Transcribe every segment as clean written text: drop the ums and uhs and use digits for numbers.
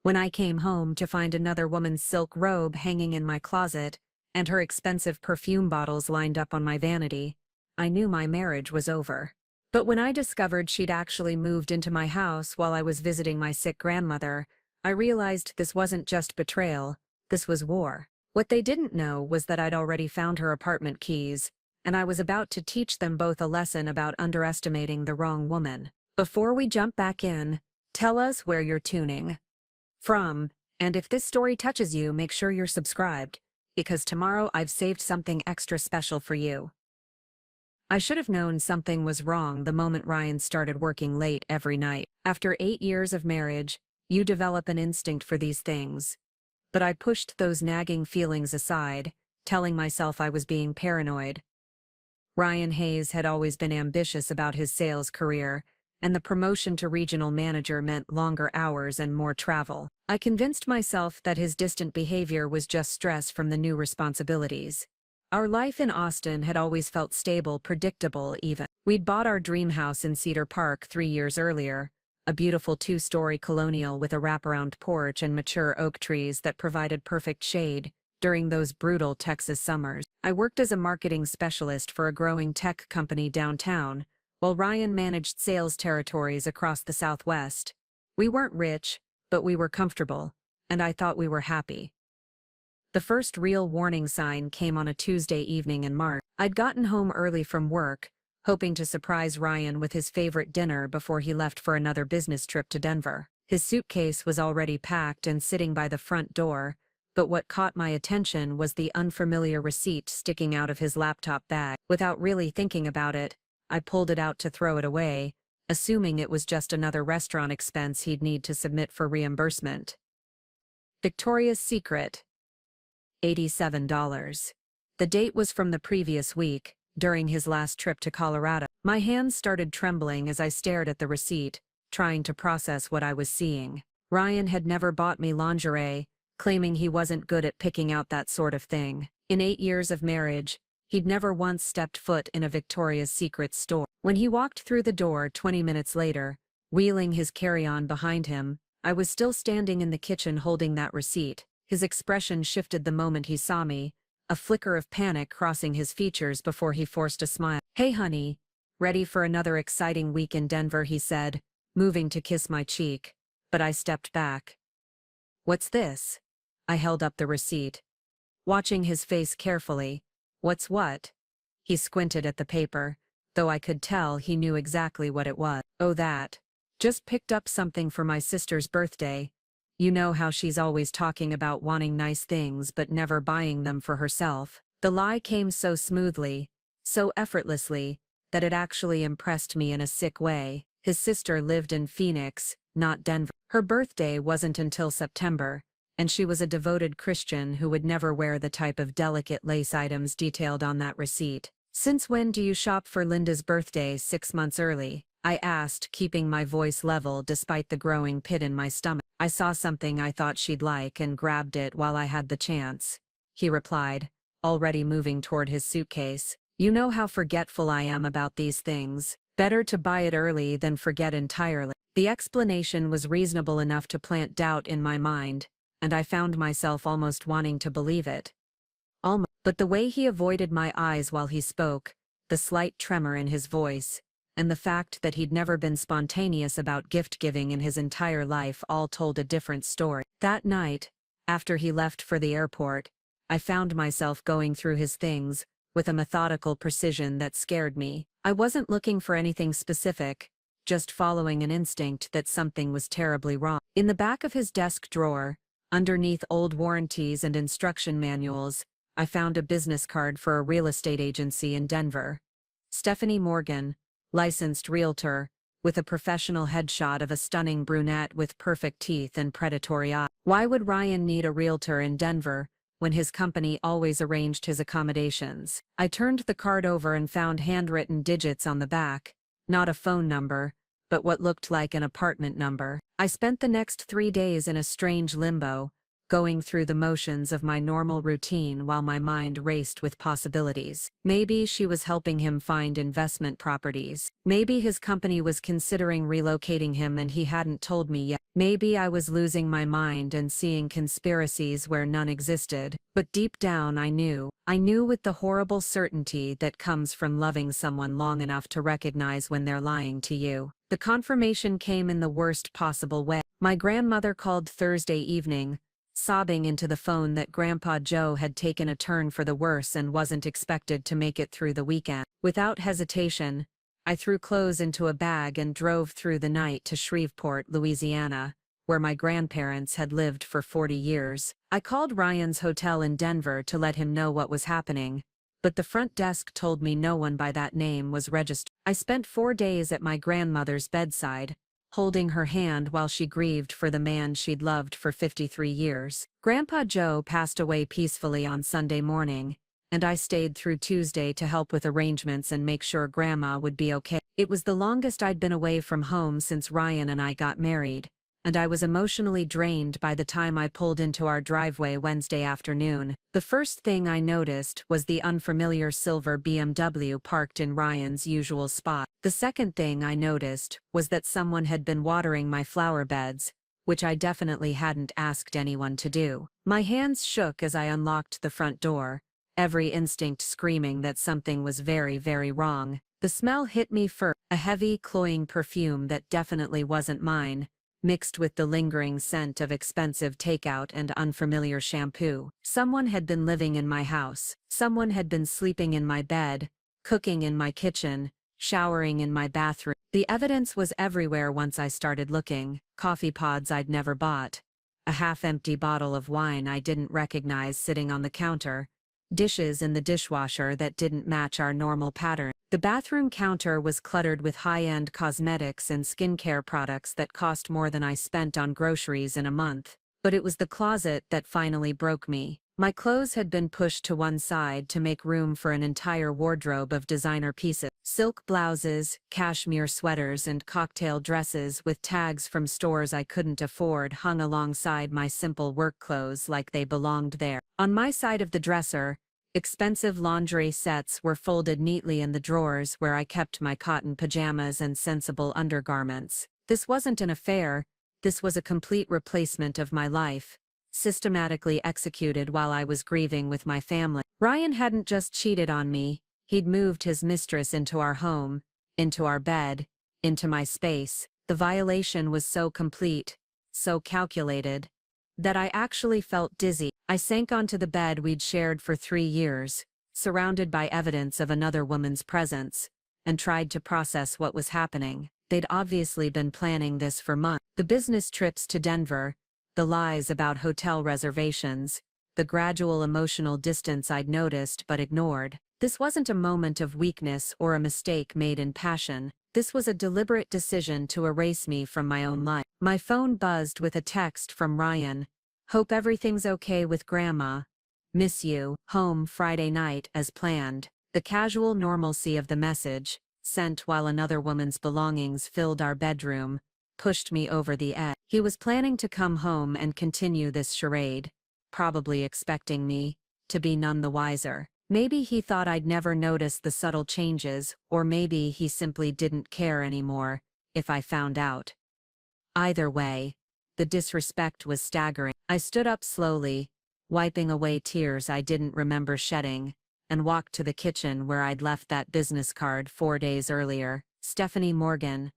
When I came home to find another woman's silk robe hanging in my closet, and her expensive perfume bottles lined up on my vanity, I knew my marriage was over. But when I discovered she'd actually moved into my house while I was visiting my sick grandmother, I realized this wasn't just betrayal, this was war. What they didn't know was that I'd already found her apartment keys, and I was about to teach them both a lesson about underestimating the wrong woman. Before we jump back in, tell us where you're tuning from, and if this story touches you, make sure you're subscribed, because tomorrow I've saved something extra special for you. I should have known something was wrong the moment Ryan started working late every night. After 8 years of marriage, you develop an instinct for these things. But I pushed those nagging feelings aside, telling myself I was being paranoid. Ryan Hayes had always been ambitious about his sales career, and the promotion to regional manager meant longer hours and more travel. I convinced myself that his distant behavior was just stress from the new responsibilities. Our life in Austin had always felt stable, predictable even. We'd bought our dream house in Cedar Park 3 years earlier, a beautiful 2-story colonial with a wraparound porch and mature oak trees that provided perfect shade during those brutal Texas summers. I worked as a marketing specialist for a growing tech company downtown, while Ryan managed sales territories across the Southwest. We weren't rich, but we were comfortable, and I thought we were happy. The first real warning sign came on a Tuesday evening in March. I'd gotten home early from work, hoping to surprise Ryan with his favorite dinner before he left for another business trip to Denver. His suitcase was already packed and sitting by the front door, but what caught my attention was the unfamiliar receipt sticking out of his laptop bag. Without really thinking about it, I pulled it out to throw it away, assuming it was just another restaurant expense he'd need to submit for reimbursement. Victoria's Secret. $87. The date was from the previous week, during his last trip to Colorado. My hands started trembling as I stared at the receipt, trying to process what I was seeing. Ryan had never bought me lingerie, claiming he wasn't good at picking out that sort of thing. In 8 years of marriage, he'd never once stepped foot in a Victoria's Secret store. When he walked through the door 20 minutes later, wheeling his carry-on behind him, I was still standing in the kitchen holding that receipt. His expression shifted the moment he saw me, a flicker of panic crossing his features before he forced a smile. "Hey honey, ready for another exciting week in Denver," he said, moving to kiss my cheek, but I stepped back. "What's this?" I held up the receipt, watching his face carefully. "What's what?" He squinted at the paper, though I could tell he knew exactly what it was. "Oh, that. Just picked up something for my sister's birthday. You know how she's always talking about wanting nice things but never buying them for herself." The lie came so smoothly, so effortlessly, that it actually impressed me in a sick way. His sister lived in Phoenix, not Denver. Her birthday wasn't until September, and she was a devoted Christian who would never wear the type of delicate lace items detailed on that receipt. "Since when do you shop for Linda's birthday 6 months early?" I asked, keeping my voice level despite the growing pit in my stomach. "I saw something I thought she'd like and grabbed it while I had the chance," he replied, already moving toward his suitcase. "You know how forgetful I am about these things. Better to buy it early than forget entirely." The explanation was reasonable enough to plant doubt in my mind, and I found myself almost wanting to believe it. But the way he avoided my eyes while he spoke, the slight tremor in his voice, and the fact that he'd never been spontaneous about gift-giving in his entire life all told a different story. That night, after he left for the airport, I found myself going through his things with a methodical precision that scared me. I wasn't looking for anything specific, just following an instinct that something was terribly wrong. In the back of his desk drawer, underneath old warranties and instruction manuals, I found a business card for a real estate agency in Denver. Stephanie Morgan, licensed realtor, with a professional headshot of a stunning brunette with perfect teeth and predatory eyes. Why would Ryan need a realtor in Denver when his company always arranged his accommodations? I turned the card over and found handwritten digits on the back, not a phone number, but what looked like an apartment number. I spent the next 3 days in a strange limbo, going through the motions of my normal routine while my mind raced with possibilities. Maybe she was helping him find investment properties. Maybe his company was considering relocating him and he hadn't told me yet. Maybe I was losing my mind and seeing conspiracies where none existed. But deep down I knew. I knew with the horrible certainty that comes from loving someone long enough to recognize when they're lying to you. The confirmation came in the worst possible way. My grandmother called Thursday evening, sobbing into the phone that Grandpa Joe had taken a turn for the worse and wasn't expected to make it through the weekend. Without hesitation, I threw clothes into a bag and drove through the night to Shreveport, Louisiana, where my grandparents had lived for 40 years. I called Ryan's hotel in Denver to let him know what was happening, but the front desk told me no one by that name was registered. I spent 4 days at my grandmother's bedside, holding her hand while she grieved for the man she'd loved for 53 years. Grandpa Joe passed away peacefully on Sunday morning, and I stayed through Tuesday to help with arrangements and make sure Grandma would be okay. It was the longest I'd been away from home since Ryan and I got married, and I was emotionally drained by the time I pulled into our driveway Wednesday afternoon. The first thing I noticed was the unfamiliar silver BMW parked in Ryan's usual spot. The second thing I noticed was that someone had been watering my flower beds, which I definitely hadn't asked anyone to do. My hands shook as I unlocked the front door, every instinct screaming that something was very, very wrong. The smell hit me first, a heavy, cloying perfume that definitely wasn't mine, mixed with the lingering scent of expensive takeout and unfamiliar shampoo. Someone had been living in my house. Someone had been sleeping in my bed, cooking in my kitchen, showering in my bathroom. The evidence was everywhere once I started looking. Coffee pods I'd never bought, a half-empty bottle of wine I didn't recognize sitting on the counter, dishes in the dishwasher that didn't match our normal pattern. The bathroom counter was cluttered with high-end cosmetics and skincare products that cost more than I spent on groceries in a month. But it was the closet that finally broke me. My clothes had been pushed to one side to make room for an entire wardrobe of designer pieces. Silk blouses, cashmere sweaters and cocktail dresses with tags from stores I couldn't afford hung alongside my simple work clothes like they belonged there. On my side of the dresser, expensive lingerie sets were folded neatly in the drawers where I kept my cotton pajamas and sensible undergarments. This wasn't an affair, this was a complete replacement of my life, systematically executed while I was grieving with my family. Ryan hadn't just cheated on me, he'd moved his mistress into our home, into our bed, into my space. The violation was so complete, so calculated, that I actually felt dizzy. I sank onto the bed we'd shared for 3 years, surrounded by evidence of another woman's presence, and tried to process what was happening. They'd obviously been planning this for months. The business trips to Denver, the lies about hotel reservations, the gradual emotional distance I'd noticed but ignored. This wasn't a moment of weakness or a mistake made in passion. This was a deliberate decision to erase me from my own life. My phone buzzed with a text from Ryan. "Hope everything's okay with Grandma. Miss you. Home Friday night as planned." The casual normalcy of the message, sent while another woman's belongings filled our bedroom, pushed me over the edge. He was planning to come home and continue this charade, probably expecting me to be none the wiser. Maybe he thought I'd never notice the subtle changes, or maybe he simply didn't care anymore if I found out. Either way, the disrespect was staggering. I stood up slowly, wiping away tears I didn't remember shedding, and walked to the kitchen where I'd left that business card 4 days earlier. Stephanie Morgan,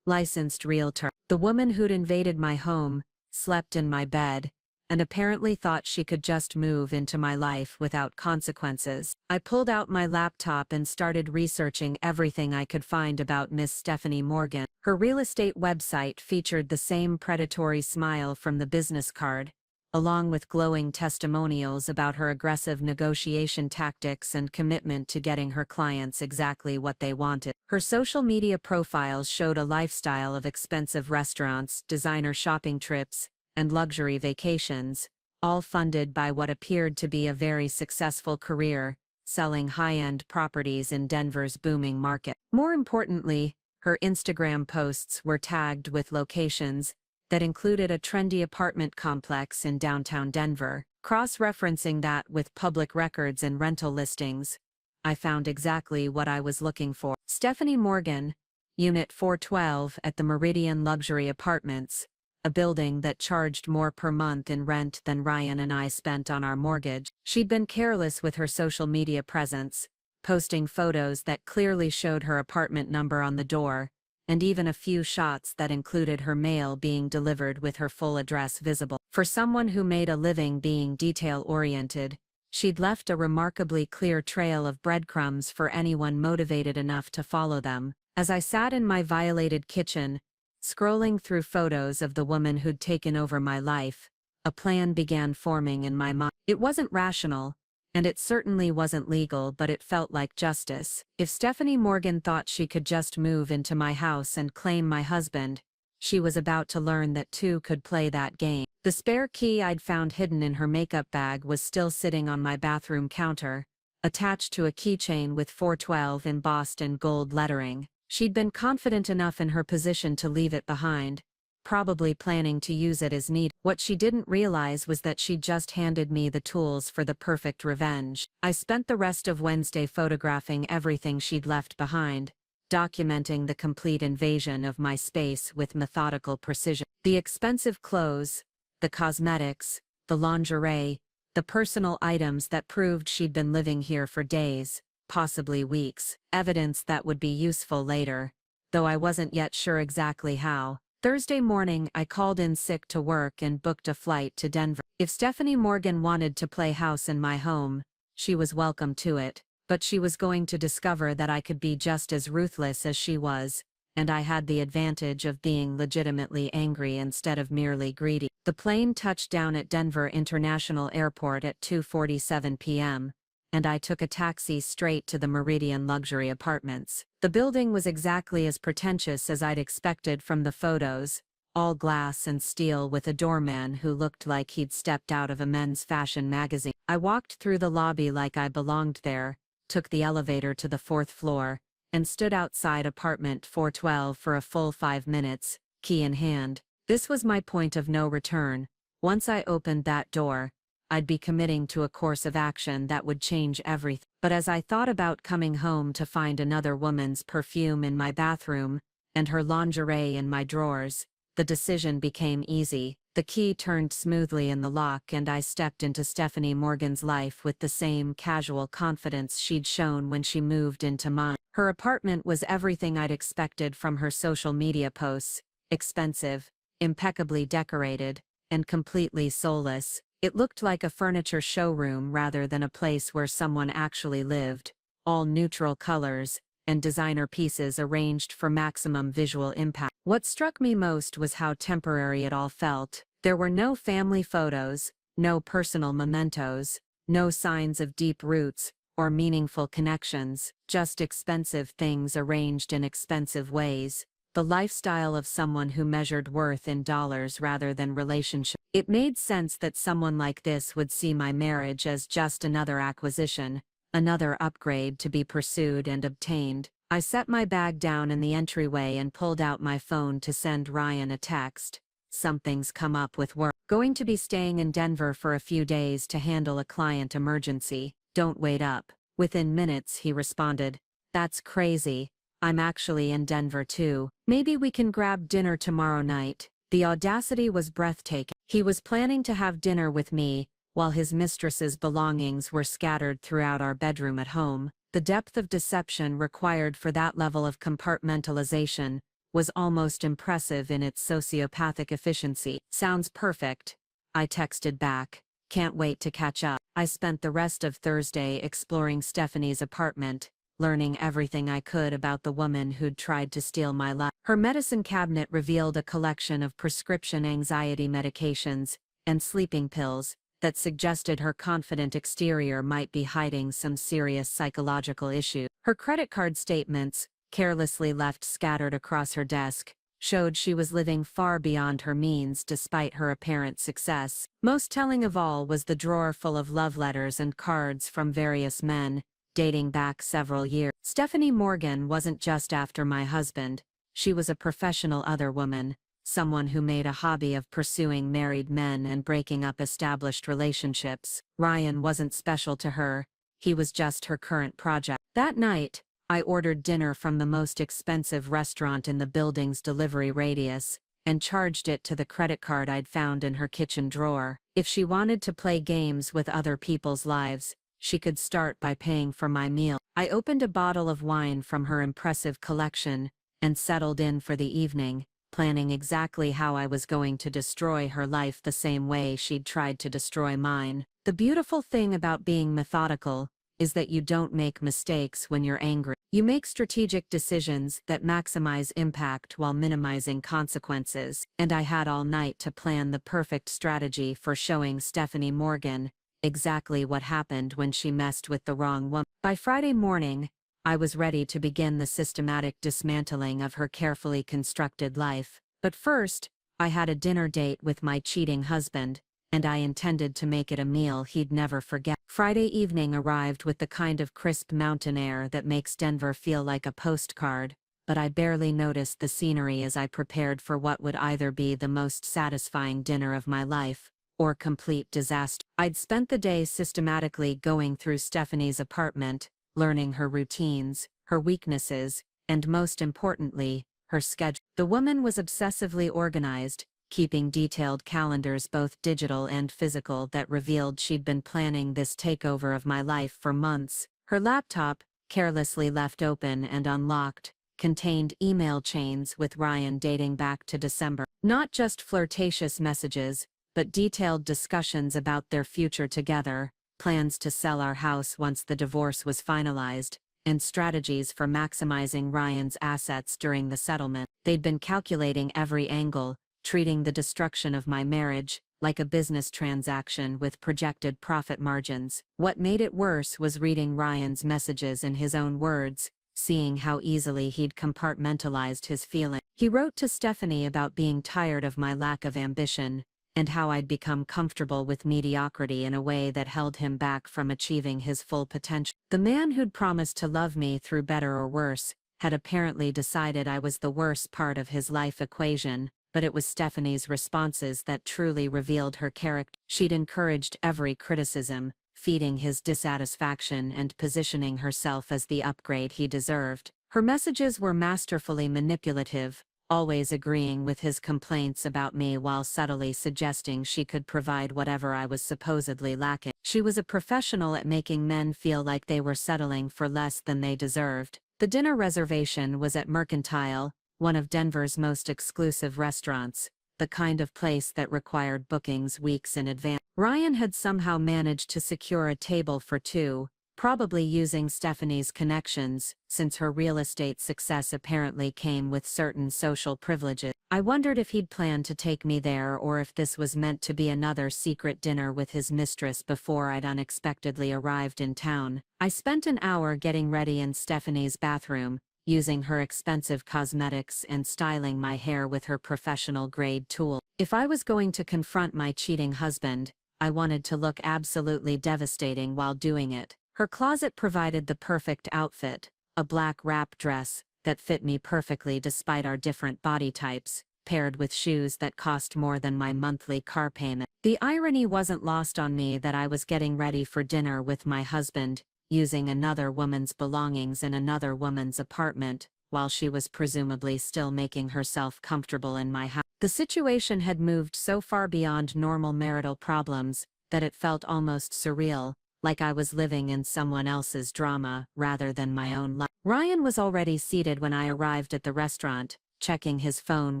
licensed realtor. The woman who'd invaded my home, slept in my bed, and apparently thought she could just move into my life without consequences. I pulled out my laptop and started researching everything I could find about Miss Stephanie Morgan. Her real estate website featured the same predatory smile from the business card, along with glowing testimonials about her aggressive negotiation tactics and commitment to getting her clients exactly what they wanted. Her social media profiles showed a lifestyle of expensive restaurants, designer shopping trips, and luxury vacations, all funded by what appeared to be a very successful career, selling high-end properties in Denver's booming market. More importantly, her Instagram posts were tagged with locations that included a trendy apartment complex in downtown Denver. Cross-referencing that with public records and rental listings, I found exactly what I was looking for. Stephanie Morgan, Unit 412 at the Meridian Luxury Apartments, a building that charged more per month in rent than Ryan and I spent on our mortgage. She'd been careless with her social media presence, posting photos that clearly showed her apartment number on the door, and even a few shots that included her mail being delivered with her full address visible. For someone who made a living being detail-oriented, she'd left a remarkably clear trail of breadcrumbs for anyone motivated enough to follow them. As I sat in my violated kitchen, scrolling through photos of the woman who'd taken over my life, a plan began forming in my mind. It wasn't rational, and it certainly wasn't legal, but it felt like justice. If Stephanie Morgan thought she could just move into my house and claim my husband, she was about to learn that two could play that game. The spare key I'd found hidden in her makeup bag was still sitting on my bathroom counter, attached to a keychain with 412 embossed in gold lettering. She'd been confident enough in her position to leave it behind, probably planning to use it as needed. What she didn't realize was that she'd just handed me the tools for the perfect revenge. I spent the rest of Wednesday photographing everything she'd left behind, documenting the complete invasion of my space with methodical precision. The expensive clothes, the cosmetics, the lingerie, the personal items that proved she'd been living here for days, possibly weeks, evidence that would be useful later, though I wasn't yet sure exactly how. Thursday morning I called in sick to work and booked a flight to Denver. If Stephanie Morgan wanted to play house in my home, she was welcome to it, but she was going to discover that I could be just as ruthless as she was, and I had the advantage of being legitimately angry instead of merely greedy. The plane touched down at Denver International Airport at 2:47 p.m., and I took a taxi straight to the Meridian Luxury Apartments. The building was exactly as pretentious as I'd expected from the photos, all glass and steel with a doorman who looked like he'd stepped out of a men's fashion magazine. I walked through the lobby like I belonged there, took the elevator to the 4th floor, and stood outside apartment 412 for a full 5 minutes, key in hand. This was my point of no return. Once I opened that door, I'd be committing to a course of action that would change everything. But as I thought about coming home to find another woman's perfume in my bathroom, and her lingerie in my drawers, the decision became easy. The key turned smoothly in the lock and I stepped into Stephanie Morgan's life with the same casual confidence she'd shown when she moved into mine. Her apartment was everything I'd expected from her social media posts: expensive, impeccably decorated, and completely soulless. It looked like a furniture showroom rather than a place where someone actually lived, all neutral colors, and designer pieces arranged for maximum visual impact. What struck me most was how temporary it all felt. There were no family photos, no personal mementos, no signs of deep roots or meaningful connections, just expensive things arranged in expensive ways. The lifestyle of someone who measured worth in dollars rather than relationship. It made sense that someone like this would see my marriage as just another acquisition, another upgrade to be pursued and obtained. I set my bag down in the entryway and pulled out my phone to send Ryan a text. Something's come up with work. Going to be staying in Denver for a few days to handle a client emergency. Don't wait up. Within minutes he responded, "That's crazy. I'm actually in Denver too. Maybe we can grab dinner tomorrow night." The audacity was breathtaking. He was planning to have dinner with me, while his mistress's belongings were scattered throughout our bedroom at home. The depth of deception required for that level of compartmentalization was almost impressive in its sociopathic efficiency. "Sounds perfect," I texted back. "Can't wait to catch up." I spent the rest of Thursday exploring Stephanie's apartment, learning everything I could about the woman who'd tried to steal my life. Her medicine cabinet revealed a collection of prescription anxiety medications and sleeping pills that suggested her confident exterior might be hiding some serious psychological issue. Her credit card statements, carelessly left scattered across her desk, showed she was living far beyond her means despite her apparent success. Most telling of all was the drawer full of love letters and cards from various men, dating back several years. Stephanie Morgan wasn't just after my husband, she was a professional other woman, someone who made a hobby of pursuing married men and breaking up established relationships. Ryan wasn't special to her, he was just her current project. That night, I ordered dinner from the most expensive restaurant in the building's delivery radius, and charged it to the credit card I'd found in her kitchen drawer. If she wanted to play games with other people's lives, she could start by paying for my meal. I opened a bottle of wine from her impressive collection, and settled in for the evening, planning exactly how I was going to destroy her life the same way she'd tried to destroy mine. The beautiful thing about being methodical is that you don't make mistakes when you're angry. You make strategic decisions that maximize impact while minimizing consequences. And I had all night to plan the perfect strategy for showing Stephanie Morgan exactly what happened when she messed with the wrong woman. By Friday morning, I was ready to begin the systematic dismantling of her carefully constructed life. But first, I had a dinner date with my cheating husband, and I intended to make it a meal he'd never forget. Friday evening arrived with the kind of crisp mountain air that makes Denver feel like a postcard, but I barely noticed the scenery as I prepared for what would either be the most satisfying dinner of my life, or complete disaster. I'd spent the day systematically going through Stephanie's apartment, learning her routines, her weaknesses, and most importantly, her schedule. The woman was obsessively organized, keeping detailed calendars both digital and physical that revealed she'd been planning this takeover of my life for months. Her laptop, carelessly left open and unlocked, contained email chains with Ryan dating back to December. Not just flirtatious messages, but detailed discussions about their future together, plans to sell our house once the divorce was finalized, and strategies for maximizing Ryan's assets during the settlement. They'd been calculating every angle, treating the destruction of my marriage like a business transaction with projected profit margins. What made it worse was reading Ryan's messages in his own words, seeing how easily he'd compartmentalized his feelings. He wrote to Stephanie about being tired of my lack of ambition, and how I'd become comfortable with mediocrity in a way that held him back from achieving his full potential. The man who'd promised to love me through better or worse had apparently decided I was the worst part of his life equation, but it was Stephanie's responses that truly revealed her character. She'd encouraged every criticism, feeding his dissatisfaction and positioning herself as the upgrade he deserved. Her messages were masterfully manipulative, always agreeing with his complaints about me while subtly suggesting she could provide whatever I was supposedly lacking. She was a professional at making men feel like they were settling for less than they deserved. The dinner reservation was at Mercantile, one of Denver's most exclusive restaurants, the kind of place that required bookings weeks in advance. Ryan had somehow managed to secure a table for two, probably using Stephanie's connections, since her real estate success apparently came with certain social privileges. I wondered if he'd planned to take me there or if this was meant to be another secret dinner with his mistress before I'd unexpectedly arrived in town. I spent an hour getting ready in Stephanie's bathroom, using her expensive cosmetics and styling my hair with her professional-grade tool. If I was going to confront my cheating husband, I wanted to look absolutely devastating while doing it. Her closet provided the perfect outfit, a black wrap dress that fit me perfectly despite our different body types, paired with shoes that cost more than my monthly car payment. The irony wasn't lost on me that I was getting ready for dinner with my husband, using another woman's belongings in another woman's apartment, while she was presumably still making herself comfortable in my house. The situation had moved so far beyond normal marital problems that it felt almost surreal, like I was living in someone else's drama rather than my own life. Ryan was already seated when I arrived at the restaurant, checking his phone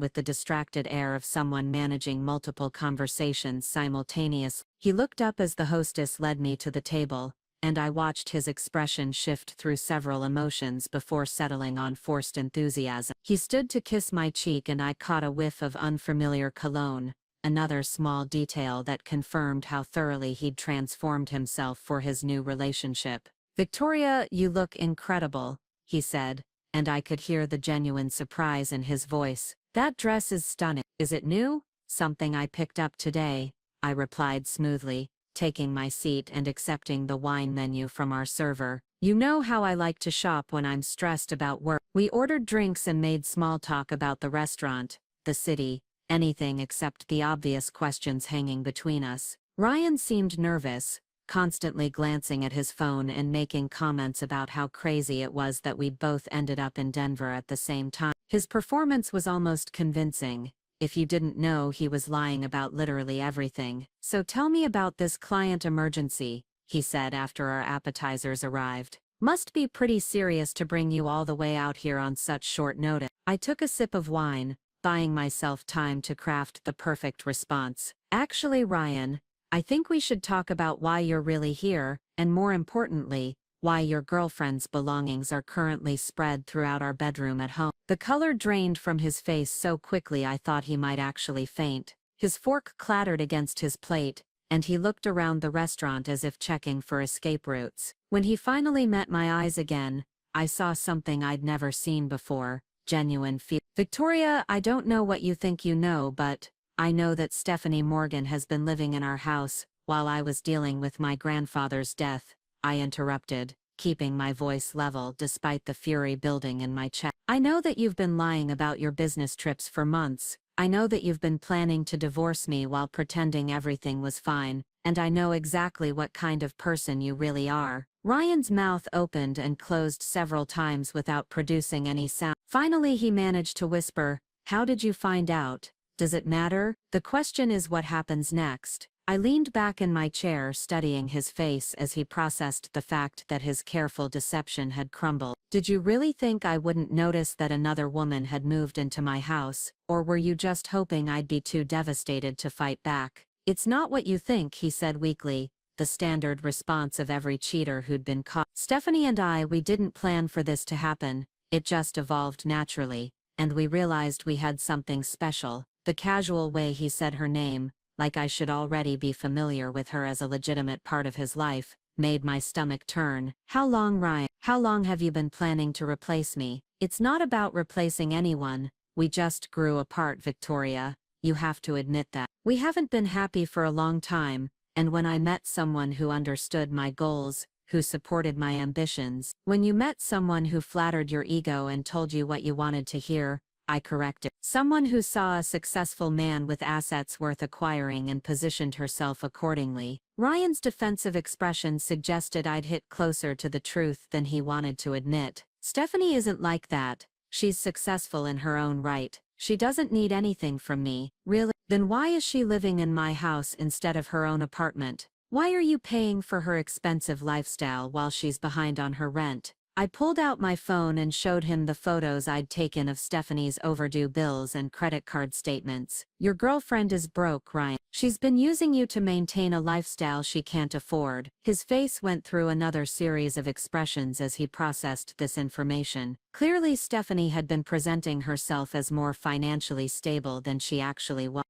with the distracted air of someone managing multiple conversations simultaneously. He looked up as the hostess led me to the table, and I watched his expression shift through several emotions before settling on forced enthusiasm. He stood to kiss my cheek and I caught a whiff of unfamiliar cologne, another small detail that confirmed how thoroughly he'd transformed himself for his new relationship. "Victoria, you look incredible," he said, and I could hear the genuine surprise in his voice. "That dress is stunning. Is it new?" "Something I picked up today," I replied smoothly, taking my seat and accepting the wine menu from our server. "You know how I like to shop when I'm stressed about work." We ordered drinks and made small talk about the restaurant, the city, anything except the obvious questions hanging between us. Ryan seemed nervous, constantly glancing at his phone and making comments about how crazy it was that we'd both ended up in Denver at the same time. His performance was almost convincing. If you didn't know, he was lying about literally everything. "So tell me about this client emergency," he said after our appetizers arrived. "Must be pretty serious to bring you all the way out here on such short notice." I took a sip of wine, buying myself time to craft the perfect response. "Actually, Ryan, I think we should talk about why you're really here, and more importantly, why your girlfriend's belongings are currently spread throughout our bedroom at home." The color drained from his face so quickly I thought he might actually faint. His fork clattered against his plate, and he looked around the restaurant as if checking for escape routes. When he finally met my eyes again, I saw something I'd never seen before: genuine fear. "Victoria, I don't know what you think you know, but I know that Stephanie Morgan has been living in our house while I was dealing with my grandfather's death," I interrupted, keeping my voice level despite the fury building in my chest. "I know that you've been lying about your business trips for months. I know that you've been planning to divorce me while pretending everything was fine, and I know exactly what kind of person you really are." Ryan's mouth opened and closed several times without producing any sound. Finally he managed to whisper, "How did you find out? Does it matter? The question is what happens next." I leaned back in my chair, studying his face as he processed the fact that his careful deception had crumbled. "Did you really think I wouldn't notice that another woman had moved into my house, or were you just hoping I'd be too devastated to fight back?" "It's not what you think," he said weakly, the standard response of every cheater who'd been caught. "Stephanie and we didn't plan for this to happen. It just evolved naturally, and we realized we had something special." The casual way he said her name, like I should already be familiar with her as a legitimate part of his life, made my stomach turn. "How long, Ryan? How long have you been planning to replace me?" "It's not about replacing anyone. We just grew apart, Victoria. You have to admit that. We haven't been happy for a long time, and when I met someone who understood my goals, who supported my ambitions, when you met someone who flattered your ego and told you what you wanted to hear, I corrected. Someone who saw a successful man with assets worth acquiring and positioned herself accordingly." Ryan's defensive expression suggested I'd hit closer to the truth than he wanted to admit. "Stephanie isn't like that. She's successful in her own right. She doesn't need anything from me." "Really? Then why is she living in my house instead of her own apartment? Why are you paying for her expensive lifestyle while she's behind on her rent?" I pulled out my phone and showed him the photos I'd taken of Stephanie's overdue bills and credit card statements. "Your girlfriend is broke, Ryan. She's been using you to maintain a lifestyle she can't afford." His face went through another series of expressions as he processed this information. Clearly Stephanie had been presenting herself as more financially stable than she actually was.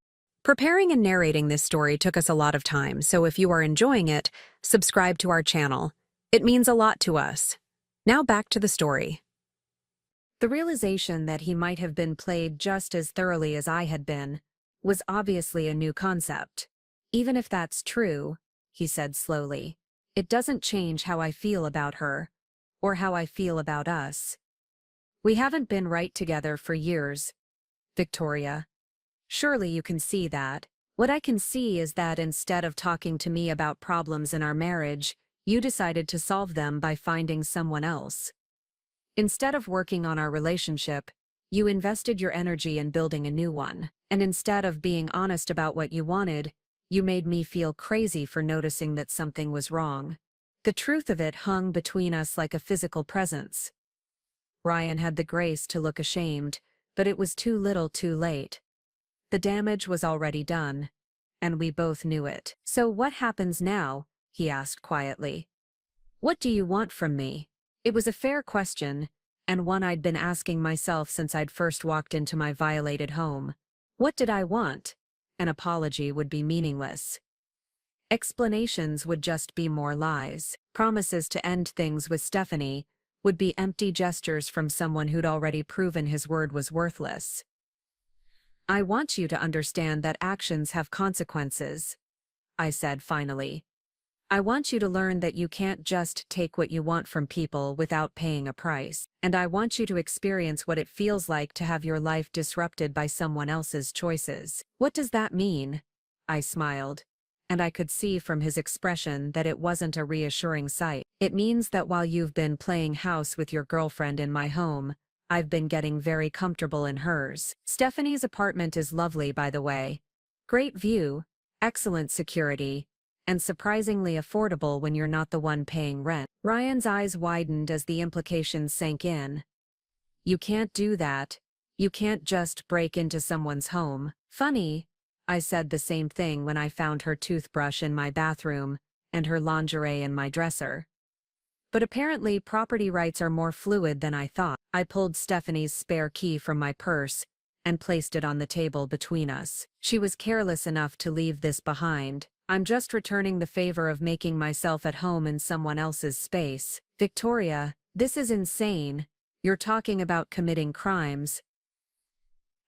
Preparing and narrating this story took us a lot of time, so if you are enjoying it, subscribe to our channel. It means a lot to us. Now back to the story. The realization that he might have been played just as thoroughly as I had been was obviously a new concept. "Even if that's true," he said slowly, "it doesn't change how I feel about her, or how I feel about us. We haven't been right together for years, Victoria. Surely you can see that. What I can see is that instead of talking to me about problems in our marriage, you decided to solve them by finding someone else. Instead of working on our relationship, you invested your energy in building a new one. And instead of being honest about what you wanted, you made me feel crazy for noticing that something was wrong. The truth of it hung between us like a physical presence." Ryan had the grace to look ashamed, but it was too little too late. The damage was already done, and we both knew it. "So what happens now?" he asked quietly. "What do you want from me?" It was a fair question, and one I'd been asking myself since I'd first walked into my violated home. What did I want? An apology would be meaningless. Explanations would just be more lies. Promises to end things with Stephanie would be empty gestures from someone who'd already proven his word was worthless. "I want you to understand that actions have consequences," I said finally. I want you to learn that you can't just take what you want from people without paying a price. And I want you to experience what it feels like to have your life disrupted by someone else's choices. What does that mean? I smiled. And I could see from his expression that it wasn't a reassuring sight. It means that while you've been playing house with your girlfriend in my home, I've been getting very comfortable in hers. Stephanie's apartment is lovely, by the way. Great view, excellent security, and surprisingly affordable when you're not the one paying rent. Ryan's eyes widened as the implications sank in. You can't do that. You can't just break into someone's home. Funny, I said the same thing when I found her toothbrush in my bathroom and her lingerie in my dresser. But apparently property rights are more fluid than I thought. I pulled Stephanie's spare key from my purse and placed it on the table between us. She was careless enough to leave this behind. I'm just returning the favor of making myself at home in someone else's space. Victoria, this is insane. You're talking about committing crimes.